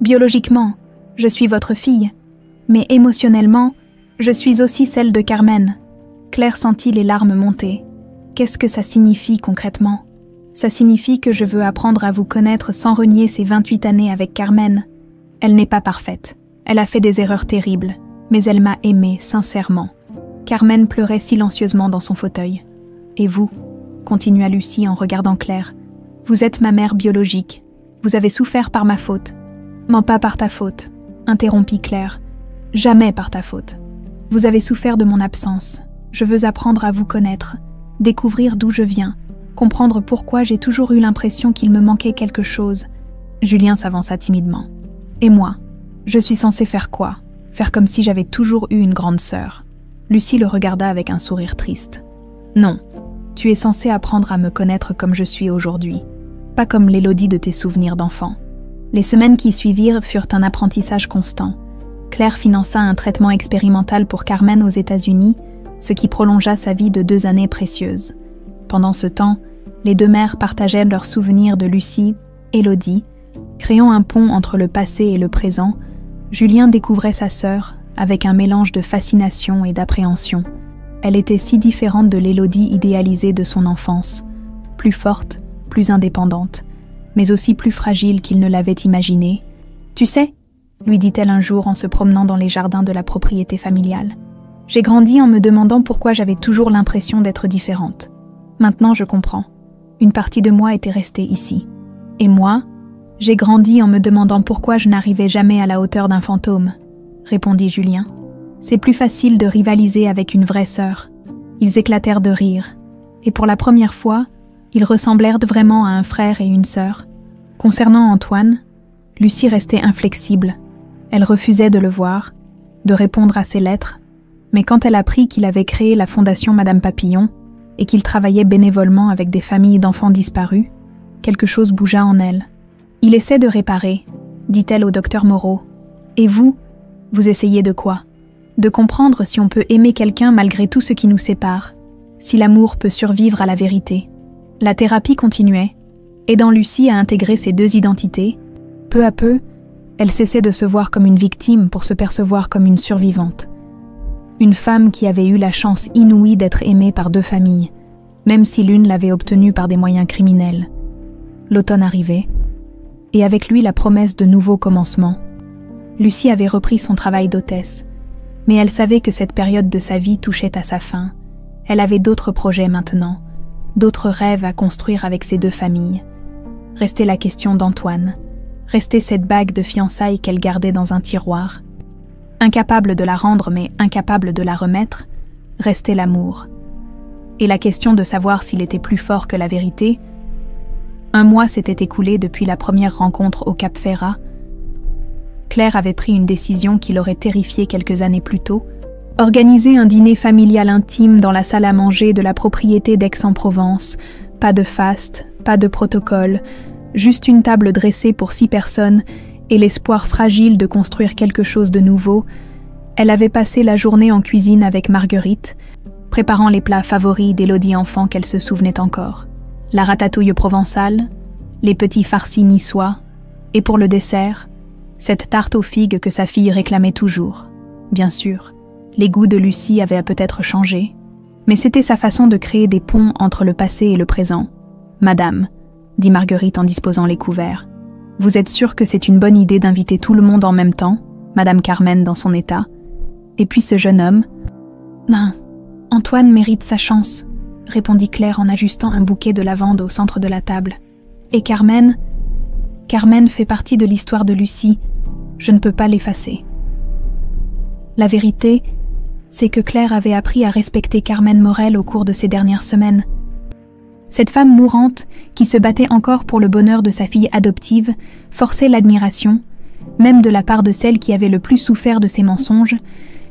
Biologiquement, je suis votre fille. Mais émotionnellement, je suis aussi celle de Carmen. » Claire sentit les larmes monter. « Qu'est-ce que ça signifie concrètement ? » « Ça signifie que je veux apprendre à vous connaître sans renier ces 28 années avec Carmen. Elle n'est pas parfaite. Elle a fait des erreurs terribles, mais elle m'a aimée sincèrement. » Carmen pleurait silencieusement dans son fauteuil. « Et vous ?» continua Lucie en regardant Claire. « Vous êtes ma mère biologique. Vous avez souffert par ma faute. »« Non, pas par ta faute, » interrompit Claire. « Jamais par ta faute. Vous avez souffert de mon absence. Je veux apprendre à vous connaître, découvrir d'où je viens, comprendre pourquoi j'ai toujours eu l'impression qu'il me manquait quelque chose. » Julien s'avança timidement. « Et moi, je suis censée faire quoi ? Faire comme si j'avais toujours eu une grande sœur. » Lucie le regarda avec un sourire triste. « Non, tu es censée apprendre à me connaître comme je suis aujourd'hui, pas comme l'Élodie de tes souvenirs d'enfant. » Les semaines qui suivirent furent un apprentissage constant. Claire finança un traitement expérimental pour Carmen aux États-Unis, ce qui prolongea sa vie de 2 années précieuses. Pendant ce temps, les deux mères partageaient leurs souvenirs de Lucie, Élodie. Créant un pont entre le passé et le présent, Julien découvrait sa sœur avec un mélange de fascination et d'appréhension. Elle était si différente de l'Élodie idéalisée de son enfance, plus forte, plus indépendante, mais aussi plus fragile qu'il ne l'avait imaginé. Tu sais, lui dit-elle un jour en se promenant dans les jardins de la propriété familiale, j'ai grandi en me demandant pourquoi j'avais toujours l'impression d'être différente. Maintenant, je comprends. Une partie de moi était restée ici. Et moi, j'ai grandi en me demandant pourquoi je n'arrivais jamais à la hauteur d'un fantôme, répondit Julien. C'est plus facile de rivaliser avec une vraie sœur. Ils éclatèrent de rire. Et pour la première fois, ils ressemblèrent vraiment à un frère et une sœur. Concernant Antoine, Lucie restait inflexible. Elle refusait de le voir, de répondre à ses lettres, mais quand elle apprit qu'il avait créé la fondation Madame Papillon et qu'il travaillait bénévolement avec des familles d'enfants disparus, quelque chose bougea en elle. « Il essaie de réparer », dit-elle au docteur Moreau. « Et vous, vous essayez de quoi ? De comprendre si on peut aimer quelqu'un malgré tout ce qui nous sépare, si l'amour peut survivre à la vérité. » La thérapie continuait, aidant Lucie à intégrer ses deux identités. Peu à peu, elle cessait de se voir comme une victime pour se percevoir comme une survivante. Une femme qui avait eu la chance inouïe d'être aimée par deux familles, même si l'une l'avait obtenue par des moyens criminels. L'automne arrivait, et avec lui la promesse de nouveaux commencements. Lucie avait repris son travail d'hôtesse, mais elle savait que cette période de sa vie touchait à sa fin. Elle avait d'autres projets maintenant, d'autres rêves à construire avec ses deux familles. Restait la question d'Antoine, restait cette bague de fiançailles qu'elle gardait dans un tiroir. Incapable de la rendre mais incapable de la remettre, restait l'amour. Et la question de savoir s'il était plus fort que la vérité. Un mois s'était écoulé depuis la première rencontre au Cap Ferrat. Claire avait pris une décision qui l'aurait terrifiée quelques années plus tôt, organiser un dîner familial intime dans la salle à manger de la propriété d'Aix-en-Provence. Pas de faste, pas de protocole, juste une table dressée pour 6 personnes et l'espoir fragile de construire quelque chose de nouveau. Elle avait passé la journée en cuisine avec Marguerite, préparant les plats favoris d'Élodie enfant qu'elle se souvenait encore. La ratatouille provençale, les petits farcis niçois, et pour le dessert, cette tarte aux figues que sa fille réclamait toujours. Bien sûr, les goûts de Lucie avaient peut-être changé, mais c'était sa façon de créer des ponts entre le passé et le présent. « Madame », dit Marguerite en disposant les couverts, « vous êtes sûre que c'est une bonne idée d'inviter tout le monde en même temps, Madame Carmen dans son état ? Et puis ce jeune homme… »« Non, Antoine mérite sa chance, » répondit Claire en ajustant un bouquet de lavande au centre de la table. « Et Carmen… Carmen fait partie de l'histoire de Lucie, je ne peux pas l'effacer. » La vérité, c'est que Claire avait appris à respecter Carmen Morel au cours de ces dernières semaines. Cette femme mourante, qui se battait encore pour le bonheur de sa fille adoptive, forçait l'admiration, même de la part de celle qui avait le plus souffert de ses mensonges.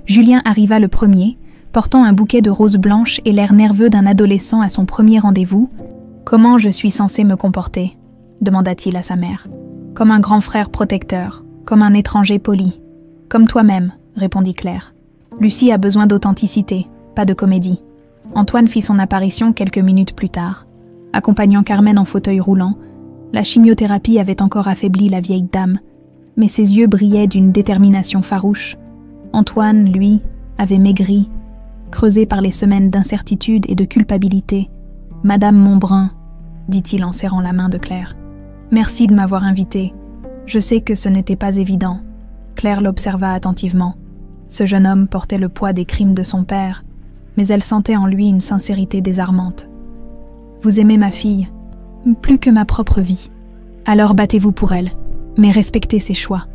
Julien arriva le premier, portant un bouquet de roses blanches et l'air nerveux d'un adolescent à son premier rendez-vous. « Comment je suis censé me comporter ?» demanda-t-il à sa mère. « Comme un grand frère protecteur, comme un étranger poli. Comme toi-même, » répondit Claire. « Lucie a besoin d'authenticité, pas de comédie. » Antoine fit son apparition quelques minutes plus tard. Accompagnant Carmen en fauteuil roulant, la chimiothérapie avait encore affaibli la vieille dame, mais ses yeux brillaient d'une détermination farouche. Antoine, lui, avait maigri, creusé par les semaines d'incertitude et de culpabilité. « Madame Montbrun, » dit-il en serrant la main de Claire. « Merci de m'avoir invitée. Je sais que ce n'était pas évident. » Claire l'observa attentivement. Ce jeune homme portait le poids des crimes de son père, mais elle sentait en lui une sincérité désarmante. « Vous aimez ma fille, plus que ma propre vie. Alors battez-vous pour elle, mais respectez ses choix. »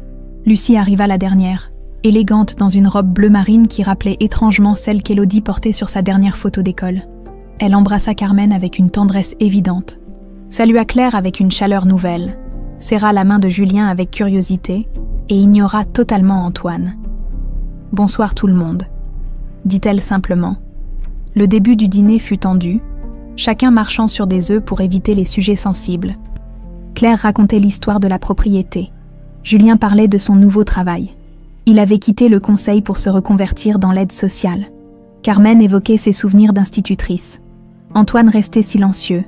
Lucie arriva la dernière, élégante dans une robe bleu marine qui rappelait étrangement celle qu'Élodie portait sur sa dernière photo d'école. Elle embrassa Carmen avec une tendresse évidente, salua Claire avec une chaleur nouvelle, serra la main de Julien avec curiosité et ignora totalement Antoine. « Bonsoir tout le monde », dit-elle simplement. Le début du dîner fut tendu, chacun marchant sur des œufs pour éviter les sujets sensibles. Claire racontait l'histoire de la propriété. Julien parlait de son nouveau travail. Il avait quitté le conseil pour se reconvertir dans l'aide sociale. Carmen évoquait ses souvenirs d'institutrice. Antoine restait silencieux,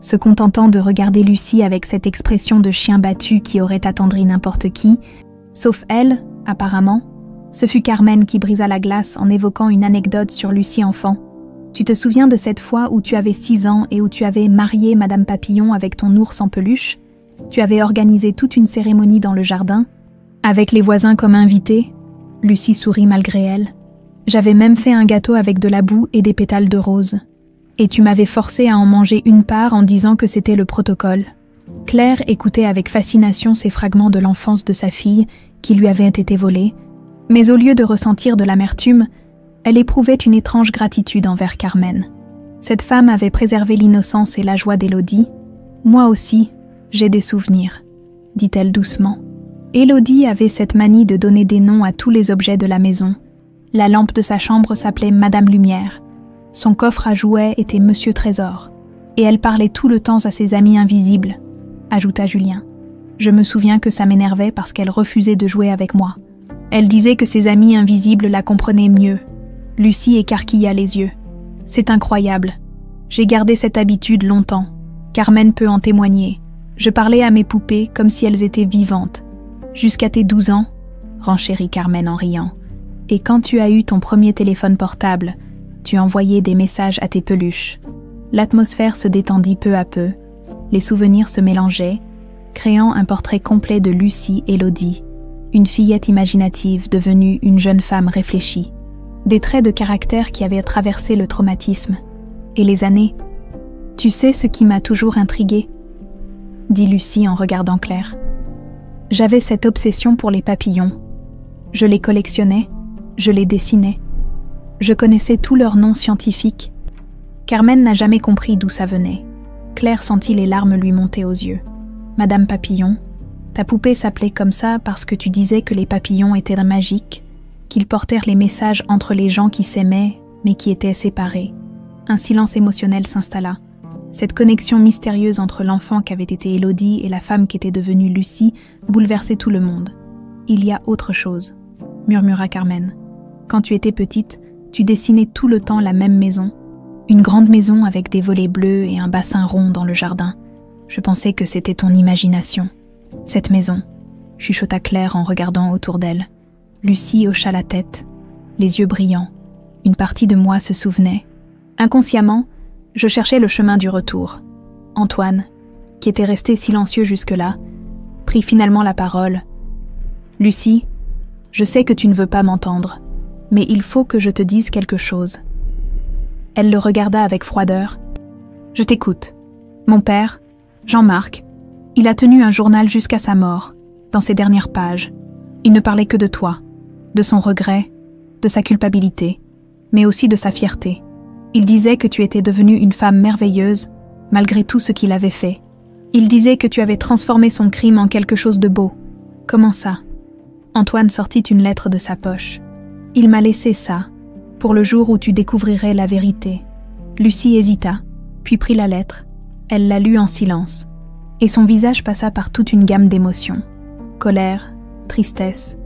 se contentant de regarder Lucie avec cette expression de chien battu qui aurait attendri n'importe qui, sauf elle, apparemment. Ce fut Carmen qui brisa la glace en évoquant une anecdote sur Lucie enfant. « Tu te souviens de cette fois où tu avais 6 ans et où tu avais marié Madame Papillon avec ton ours en peluche ? Tu avais organisé toute une cérémonie dans le jardin. Avec les voisins comme invités, Lucie sourit malgré elle. J'avais même fait un gâteau avec de la boue et des pétales de rose. Et tu m'avais forcé à en manger une part en disant que c'était le protocole. Claire écoutait avec fascination ces fragments de l'enfance de sa fille qui lui avaient été volés, mais au lieu de ressentir de l'amertume, elle éprouvait une étrange gratitude envers Carmen. Cette femme avait préservé l'innocence et la joie d'Élodie. Moi aussi, j'ai des souvenirs, dit-elle doucement. Élodie avait cette manie de donner des noms à tous les objets de la maison. La lampe de sa chambre s'appelait Madame Lumière. Son coffre à jouets était Monsieur Trésor. Et elle parlait tout le temps à ses amis invisibles, ajouta Julien. Je me souviens que ça m'énervait parce qu'elle refusait de jouer avec moi. Elle disait que ses amis invisibles la comprenaient mieux. Lucie écarquilla les yeux. C'est incroyable. J'ai gardé cette habitude longtemps. Carmen peut en témoigner. Je parlais à mes poupées comme si elles étaient vivantes. Jusqu'à tes 12 ans, renchérit Carmen en riant. Et quand tu as eu ton premier téléphone portable, tu envoyais des messages à tes peluches. L'atmosphère se détendit peu à peu. Les souvenirs se mélangeaient, créant un portrait complet de Lucie Élodie, une fillette imaginative devenue une jeune femme réfléchie. Des traits de caractère qui avaient traversé le traumatisme. Et les années. Tu sais ce qui m'a toujours intriguée, dit Lucie en regardant Claire. J'avais cette obsession pour les papillons. Je les collectionnais, je les dessinais. Je connaissais tous leurs noms scientifiques. Carmen n'a jamais compris d'où ça venait. Claire sentit les larmes lui monter aux yeux. Madame Papillon, ta poupée s'appelait comme ça parce que tu disais que les papillons étaient magiques, qu'ils portèrent les messages entre les gens qui s'aimaient, mais qui étaient séparés. Un silence émotionnel s'installa. Cette connexion mystérieuse entre l'enfant qu'avait été Élodie et la femme qu'était devenue Lucie bouleversait tout le monde. Il y a autre chose, murmura Carmen. Quand tu étais petite, tu dessinais tout le temps la même maison. Une grande maison avec des volets bleus et un bassin rond dans le jardin. Je pensais que c'était ton imagination. Cette maison, chuchota Claire en regardant autour d'elle. Lucie hocha la tête, les yeux brillants. Une partie de moi se souvenait. Inconsciemment, je cherchais le chemin du retour. Antoine, qui était resté silencieux jusque-là, prit finalement la parole. « Lucie, je sais que tu ne veux pas m'entendre, mais il faut que je te dise quelque chose. » Elle le regarda avec froideur. « Je t'écoute. Mon père, Jean-Marc, il a tenu un journal jusqu'à sa mort, dans ses dernières pages. Il ne parlait que de toi, de son regret, de sa culpabilité, mais aussi de sa fierté. Il disait que tu étais devenue une femme merveilleuse, malgré tout ce qu'il avait fait. Il disait que tu avais transformé son crime en quelque chose de beau. Comment ça ? Antoine sortit une lettre de sa poche. Il m'a laissé ça, pour le jour où tu découvrirais la vérité. Lucie hésita, puis prit la lettre. Elle la lut en silence, et son visage passa par toute une gamme d'émotions. Colère, tristesse,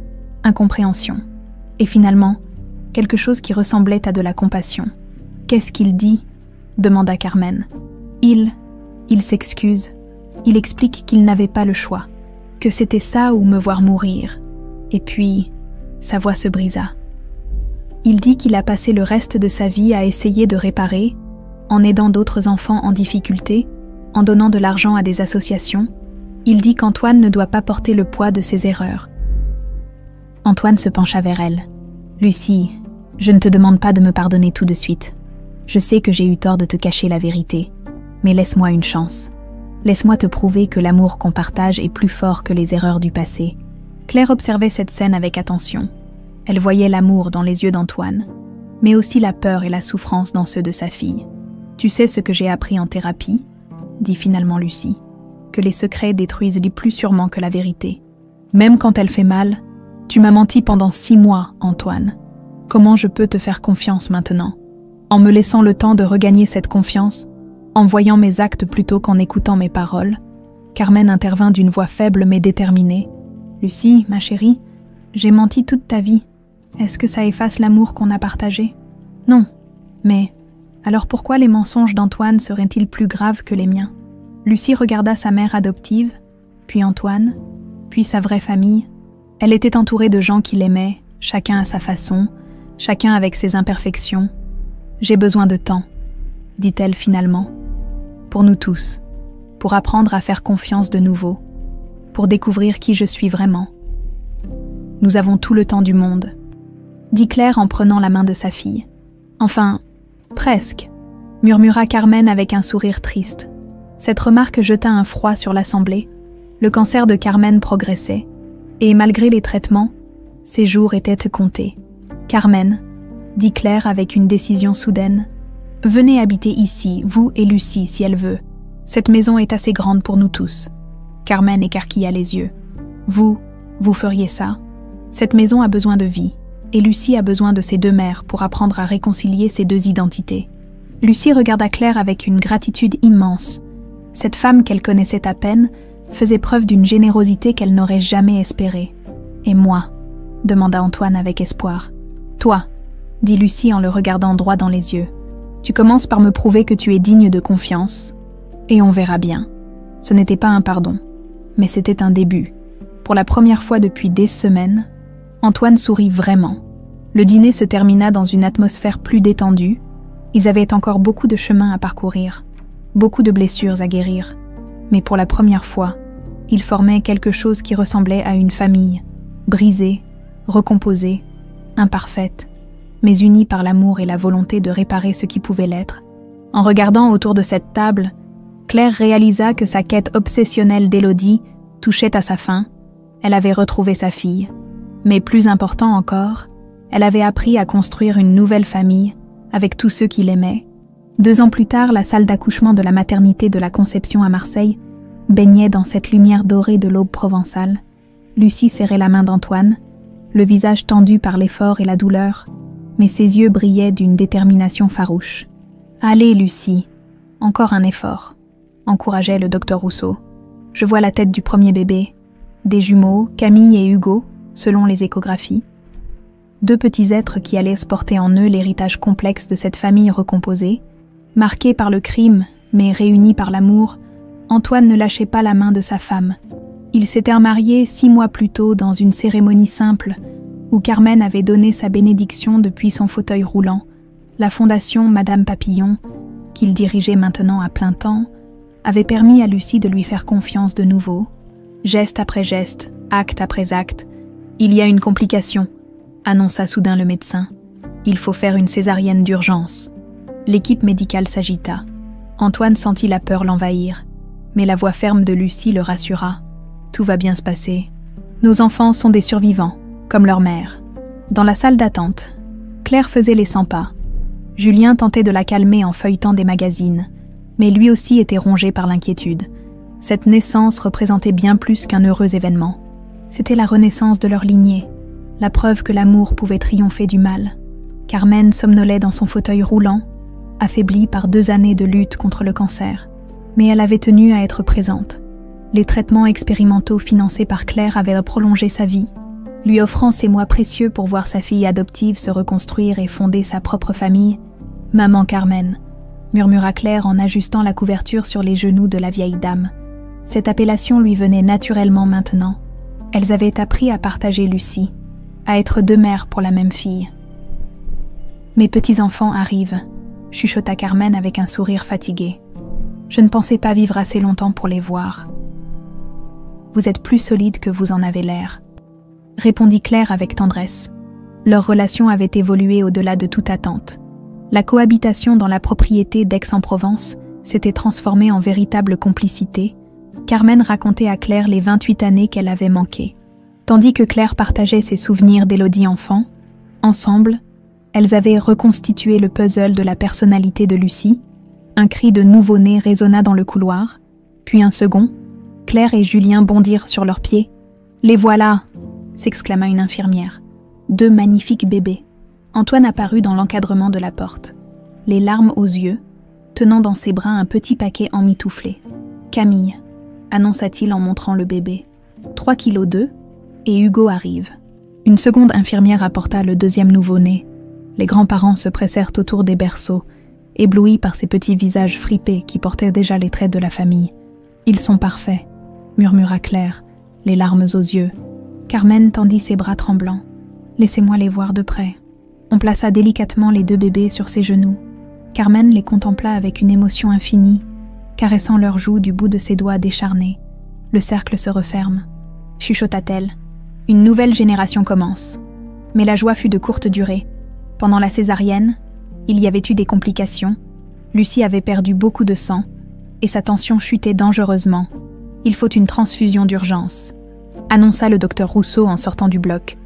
incompréhension. Et finalement, quelque chose qui ressemblait à de la compassion. « Qu'est-ce qu'il dit ?» demanda Carmen. « Il s'excuse. Il explique qu'il n'avait pas le choix. Que c'était ça ou me voir mourir. Et puis, sa voix se brisa. Il dit qu'il a passé le reste de sa vie à essayer de réparer, en aidant d'autres enfants en difficulté, en donnant de l'argent à des associations. Il dit qu'Antoine ne doit pas porter le poids de ses erreurs. » Antoine se pencha vers elle. « Lucie, je ne te demande pas de me pardonner tout de suite. Je sais que j'ai eu tort de te cacher la vérité, mais laisse-moi une chance. Laisse-moi te prouver que l'amour qu'on partage est plus fort que les erreurs du passé. » Claire observait cette scène avec attention. Elle voyait l'amour dans les yeux d'Antoine, mais aussi la peur et la souffrance dans ceux de sa fille. « Tu sais ce que j'ai appris en thérapie ?» dit finalement Lucie. « Que les secrets détruisent les plus sûrement que la vérité. Même quand elle fait mal, tu m'as menti pendant 6 mois, Antoine. Comment je peux te faire confiance maintenant ? En me laissant le temps de regagner cette confiance, en voyant mes actes plutôt qu'en écoutant mes paroles. » Carmen intervint d'une voix faible mais déterminée. « Lucie, ma chérie, j'ai menti toute ta vie. Est-ce que ça efface l'amour qu'on a partagé ? Non. Mais, alors pourquoi les mensonges d'Antoine seraient-ils plus graves que les miens ? » Lucie regarda sa mère adoptive, puis Antoine, puis sa vraie famille. Elle était entourée de gens qui l'aimaient, chacun à sa façon, chacun avec ses imperfections. « J'ai besoin de temps, » dit-elle finalement, « pour nous tous, pour apprendre à faire confiance de nouveau, pour découvrir qui je suis vraiment. » Nous avons tout le temps du monde, dit Claire en prenant la main de sa fille. Enfin, presque, murmura Carmen avec un sourire triste. Cette remarque jeta un froid sur l'assemblée. Le cancer de Carmen progressait, et malgré les traitements, ses jours étaient comptés. Carmen, dit Claire avec une décision soudaine, venez habiter ici, vous et Lucie, si elle veut. Cette maison est assez grande pour nous tous. Carmen écarquilla les yeux. Vous feriez ça? Cette maison a besoin de vie, et Lucie a besoin de ses deux mères pour apprendre à réconcilier ces deux identités. Lucie regarda Claire avec une gratitude immense. Cette femme qu'elle connaissait à peine faisait preuve d'une générosité qu'elle n'aurait jamais espérée. « Et moi ?» demanda Antoine avec espoir. « Toi ?» dit Lucie en le regardant droit dans les yeux. « Tu commences par me prouver que tu es digne de confiance, et on verra bien. » Ce n'était pas un pardon, mais c'était un début. Pour la première fois depuis des semaines, Antoine sourit vraiment. Le dîner se termina dans une atmosphère plus détendue. Ils avaient encore beaucoup de chemin à parcourir, beaucoup de blessures à guérir. Mais pour la première fois, ils formaient quelque chose qui ressemblait à une famille, brisée, recomposée, imparfaite, mais unie par l'amour et la volonté de réparer ce qui pouvait l'être. En regardant autour de cette table, Claire réalisa que sa quête obsessionnelle d'Élodie touchait à sa fin. Elle avait retrouvé sa fille. Mais plus important encore, elle avait appris à construire une nouvelle famille avec tous ceux qui l'aimaient. 2 ans plus tard, la salle d'accouchement de la maternité de la Conception à Marseille baignait dans cette lumière dorée de l'aube provençale. Lucie serrait la main d'Antoine, le visage tendu par l'effort et la douleur, mais ses yeux brillaient d'une détermination farouche. « Allez, Lucie, encore un effort », encourageait le docteur Rousseau. « Je vois la tête du premier bébé, des jumeaux, Camille et Hugo, selon les échographies. 2 petits êtres qui allaient porter en eux l'héritage complexe de cette famille recomposée. Marqués par le crime, mais réunis par l'amour, Antoine ne lâchait pas la main de sa femme. Ils s'étaient mariés 6 mois plus tôt dans une cérémonie simple, où Carmen avait donné sa bénédiction depuis son fauteuil roulant. La fondation Madame Papillon, qu'il dirigeait maintenant à plein temps, avait permis à Lucie de lui faire confiance de nouveau. Geste après geste, acte après acte, « Il y a une complication », annonça soudain le médecin. « Il faut faire une césarienne d'urgence. » L'équipe médicale s'agita. Antoine sentit la peur l'envahir, mais la voix ferme de Lucie le rassura. « Tout va bien se passer. Nos enfants sont des survivants, comme leur mère. » Dans la salle d'attente, Claire faisait les 100 pas. Julien tentait de la calmer en feuilletant des magazines, mais lui aussi était rongé par l'inquiétude. Cette naissance représentait bien plus qu'un heureux événement. C'était la renaissance de leur lignée, la preuve que l'amour pouvait triompher du mal. Carmen somnolait dans son fauteuil roulant, affaiblie par 2 années de lutte contre le cancer. Mais elle avait tenu à être présente. Les traitements expérimentaux financés par Claire avaient prolongé sa vie, lui offrant ces mois précieux pour voir sa fille adoptive se reconstruire et fonder sa propre famille. « Maman Carmen », murmura Claire en ajustant la couverture sur les genoux de la vieille dame. Cette appellation lui venait naturellement maintenant. Elles avaient appris à partager Lucie, à être 2 mères pour la même fille. « Mes petits-enfants arrivent », chuchota Carmen avec un sourire fatigué. « Je ne pensais pas vivre assez longtemps pour les voir. »« Vous êtes plus solide que vous en avez l'air », répondit Claire avec tendresse. Leur relation avait évolué au-delà de toute attente. La cohabitation dans la propriété d'Aix-en-Provence s'était transformée en véritable complicité. Carmen racontait à Claire les 28 années qu'elle avait manquées. Tandis que Claire partageait ses souvenirs d'Élodie enfant, ensemble, elles avaient reconstitué le puzzle de la personnalité de Lucie. Un cri de nouveau-né résonna dans le couloir, puis un second. Claire et Julien bondirent sur leurs pieds. « Les voilà !» s'exclama une infirmière. 2 magnifiques bébés. Antoine apparut dans l'encadrement de la porte, les larmes aux yeux, tenant dans ses bras un petit paquet emmitouflé. « Camille », annonça-t-il en montrant le bébé. 3 kg 2, et Hugo arrive. Une seconde infirmière apporta le 2e nouveau-né. Les grands-parents se pressèrent autour des berceaux, éblouis par ces petits visages fripés qui portaient déjà les traits de la famille. « Ils sont parfaits », murmura Claire, les larmes aux yeux. Carmen tendit ses bras tremblants. « Laissez-moi les voir de près. » On plaça délicatement les 2 bébés sur ses genoux. Carmen les contempla avec une émotion infinie, caressant leurs joues du bout de ses doigts décharnés. Le cercle se referme, chuchota-t-elle. Une nouvelle génération commence. Mais la joie fut de courte durée. Pendant la césarienne, il y avait eu des complications. Lucie avait perdu beaucoup de sang et sa tension chutait dangereusement. Il faut une transfusion d'urgence, annonça le docteur Rousseau en sortant du bloc.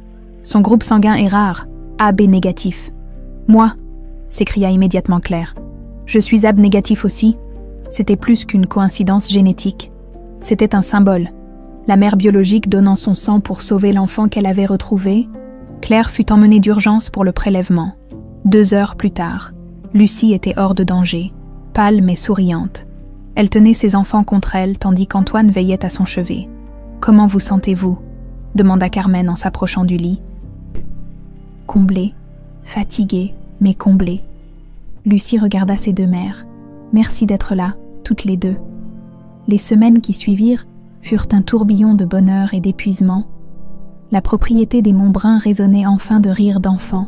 Son groupe sanguin est rare, AB négatif. Moi, s'écria immédiatement Claire. Je suis AB négatif aussi. C'était plus qu'une coïncidence génétique. C'était un symbole. La mère biologique donnant son sang pour sauver l'enfant qu'elle avait retrouvé, Claire fut emmenée d'urgence pour le prélèvement. 2 heures plus tard, Lucie était hors de danger, pâle mais souriante. Elle tenait ses enfants contre elle tandis qu'Antoine veillait à son chevet. « Comment vous sentez-vous » demanda Carmen en s'approchant du lit. Comblée, fatiguée, mais comblée. Lucie regarda ses 2 mères. « Merci d'être là, toutes les 2. » Les semaines qui suivirent furent un tourbillon de bonheur et d'épuisement. La propriété des Montbrun résonnait enfin de rires d'enfants.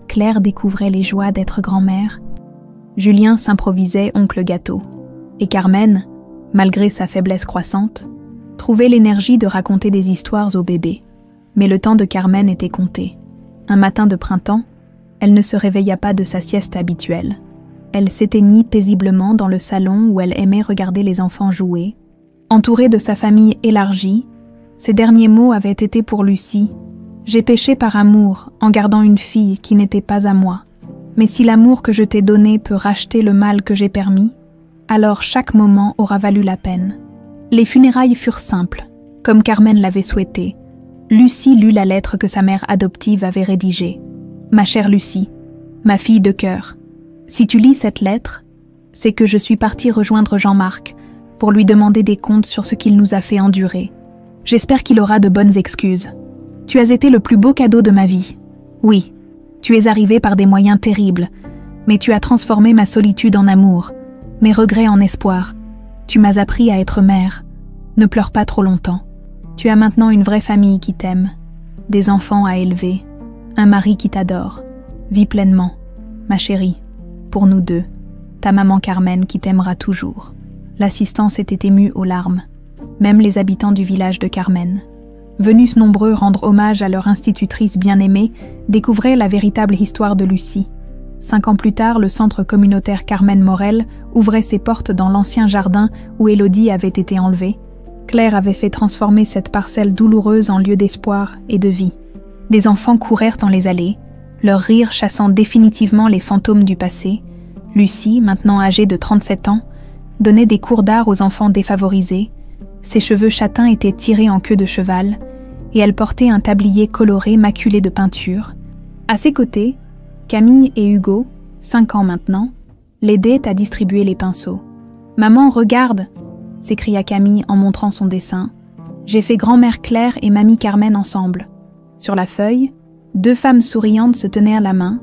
Claire découvrait les joies d'être grand-mère. Julien s'improvisait oncle gâteau. Et Carmen, malgré sa faiblesse croissante, trouvait l'énergie de raconter des histoires au bébé. Mais le temps de Carmen était compté. Un matin de printemps, elle ne se réveilla pas de sa sieste habituelle. Elle s'éteignit paisiblement dans le salon où elle aimait regarder les enfants jouer. Entourée de sa famille élargie, ses derniers mots avaient été pour Lucie. « J'ai péché par amour en gardant une fille qui n'était pas à moi. Mais si l'amour que je t'ai donné peut racheter le mal que j'ai permis, alors chaque moment aura valu la peine. » Les funérailles furent simples, comme Carmen l'avait souhaité. Lucie lut la lettre que sa mère adoptive avait rédigée. « Ma chère Lucie, ma fille de cœur, si tu lis cette lettre, c'est que je suis partie rejoindre Jean-Marc pour lui demander des comptes sur ce qu'il nous a fait endurer. J'espère qu'il aura de bonnes excuses. Tu as été le plus beau cadeau de ma vie. Oui, tu es arrivé par des moyens terribles, mais tu as transformé ma solitude en amour, mes regrets en espoir. Tu m'as appris à être mère. Ne pleure pas trop longtemps. Tu as maintenant une vraie famille qui t'aime, des enfants à élever, un mari qui t'adore. Vis pleinement, ma chérie, pour nous 2, ta maman Carmen qui t'aimera toujours. » L'assistance était émue aux larmes, même les habitants du village de Carmen. Venus nombreux rendre hommage à leur institutrice bien-aimée, découvraient la véritable histoire de Lucie. 5 ans plus tard, le centre communautaire Carmen Morel ouvrait ses portes dans l'ancien jardin où Élodie avait été enlevée. Claire avait fait transformer cette parcelle douloureuse en lieu d'espoir et de vie. Des enfants courèrent dans les allées, leur rire chassant définitivement les fantômes du passé. Lucie, maintenant âgée de 37 ans, donnait des cours d'art aux enfants défavorisés. Ses cheveux châtains étaient tirés en queue de cheval et elle portait un tablier coloré maculé de peinture. À ses côtés, Camille et Hugo, 5 ans maintenant, l'aidaient à distribuer les pinceaux. « Maman, regarde !» s'écria Camille en montrant son dessin. « J'ai fait grand-mère Claire et mamie Carmen ensemble. » Sur la feuille, 2 femmes souriantes se tenaient la main.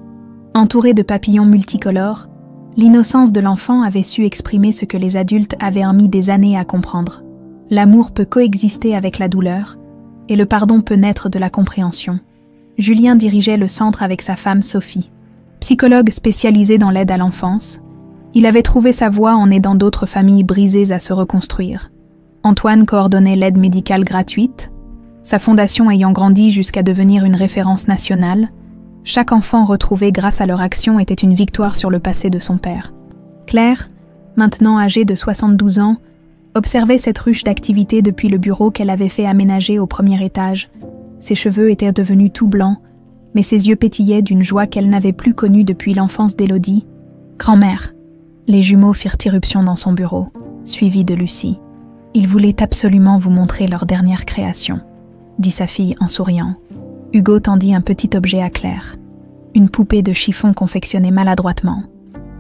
Entourées de papillons multicolores, l'innocence de l'enfant avait su exprimer ce que les adultes avaient mis des années à comprendre. L'amour peut coexister avec la douleur, et le pardon peut naître de la compréhension. Julien dirigeait le centre avec sa femme Sophie. Psychologue spécialisé dans l'aide à l'enfance, il avait trouvé sa voie en aidant d'autres familles brisées à se reconstruire. Antoine coordonnait l'aide médicale gratuite, sa fondation ayant grandi jusqu'à devenir une référence nationale. Chaque enfant retrouvé grâce à leur action était une victoire sur le passé de son père. Claire, maintenant âgée de 72 ans, observait cette ruche d'activité depuis le bureau qu'elle avait fait aménager au 1er étage. Ses cheveux étaient devenus tout blancs, mais ses yeux pétillaient d'une joie qu'elle n'avait plus connue depuis l'enfance d'Élodie. « Grand-mère !» Les jumeaux firent irruption dans son bureau, suivis de Lucie. « Ils voulaient absolument vous montrer leur dernière création », dit sa fille en souriant. Hugo tendit un petit objet à Claire. Une poupée de chiffon confectionnée maladroitement.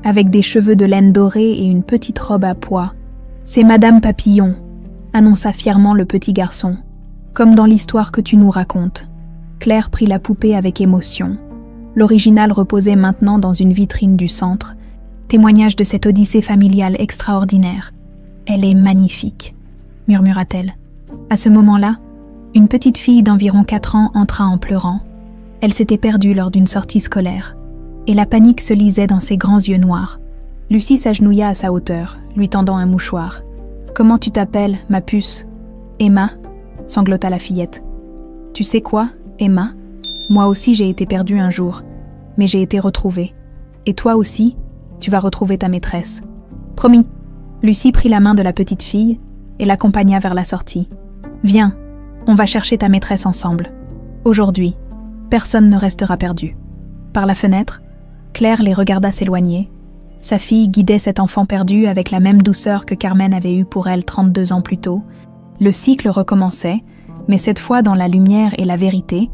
Avec des cheveux de laine dorée et une petite robe à pois. « C'est Madame Papillon », annonça fièrement le petit garçon. « Comme dans l'histoire que tu nous racontes. » Claire prit la poupée avec émotion. L'original reposait maintenant dans une vitrine du centre, témoignage de cette odyssée familiale extraordinaire. « Elle est magnifique », murmura-t-elle. À ce moment-là, une petite fille d'environ 4 ans entra en pleurant. Elle s'était perdue lors d'une sortie scolaire, et la panique se lisait dans ses grands yeux noirs. Lucie s'agenouilla à sa hauteur, lui tendant un mouchoir. « Comment tu t'appelles, ma puce ?»« Emma » sanglota la fillette. Tu sais quoi, Emma? Moi aussi j'ai été perdue un jour, mais j'ai été retrouvée. Et toi aussi, tu vas retrouver ta maîtresse. Promis. Lucie prit la main de la petite fille et l'accompagna vers la sortie. Viens, on va chercher ta maîtresse ensemble. Aujourd'hui, personne ne restera perdu. Par la fenêtre, Claire les regarda s'éloigner. Sa fille guidait cet enfant perdu avec la même douceur que Carmen avait eue pour elle 32 ans plus tôt. Le cycle recommençait, mais cette fois dans la lumière et la vérité,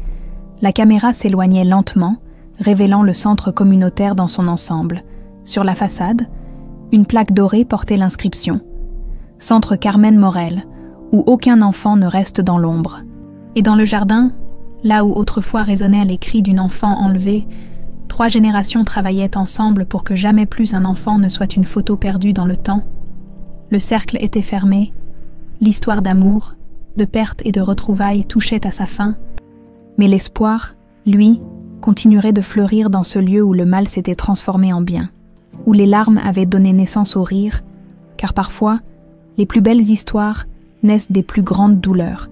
la caméra s'éloignait lentement, révélant le centre communautaire dans son ensemble. Sur la façade, une plaque dorée portait l'inscription « Centre Carmen Morel », où aucun enfant ne reste dans l'ombre. Et dans le jardin, là où autrefois résonnaient les cris d'une enfant enlevée, 3 générations travaillaient ensemble pour que jamais plus un enfant ne soit une photo perdue dans le temps. Le cercle était fermé, l'histoire d'amour, de perte et de retrouvailles touchait à sa fin, mais l'espoir, lui, continuerait de fleurir dans ce lieu où le mal s'était transformé en bien, où les larmes avaient donné naissance au rire, car parfois, les plus belles histoires naissent des plus grandes douleurs.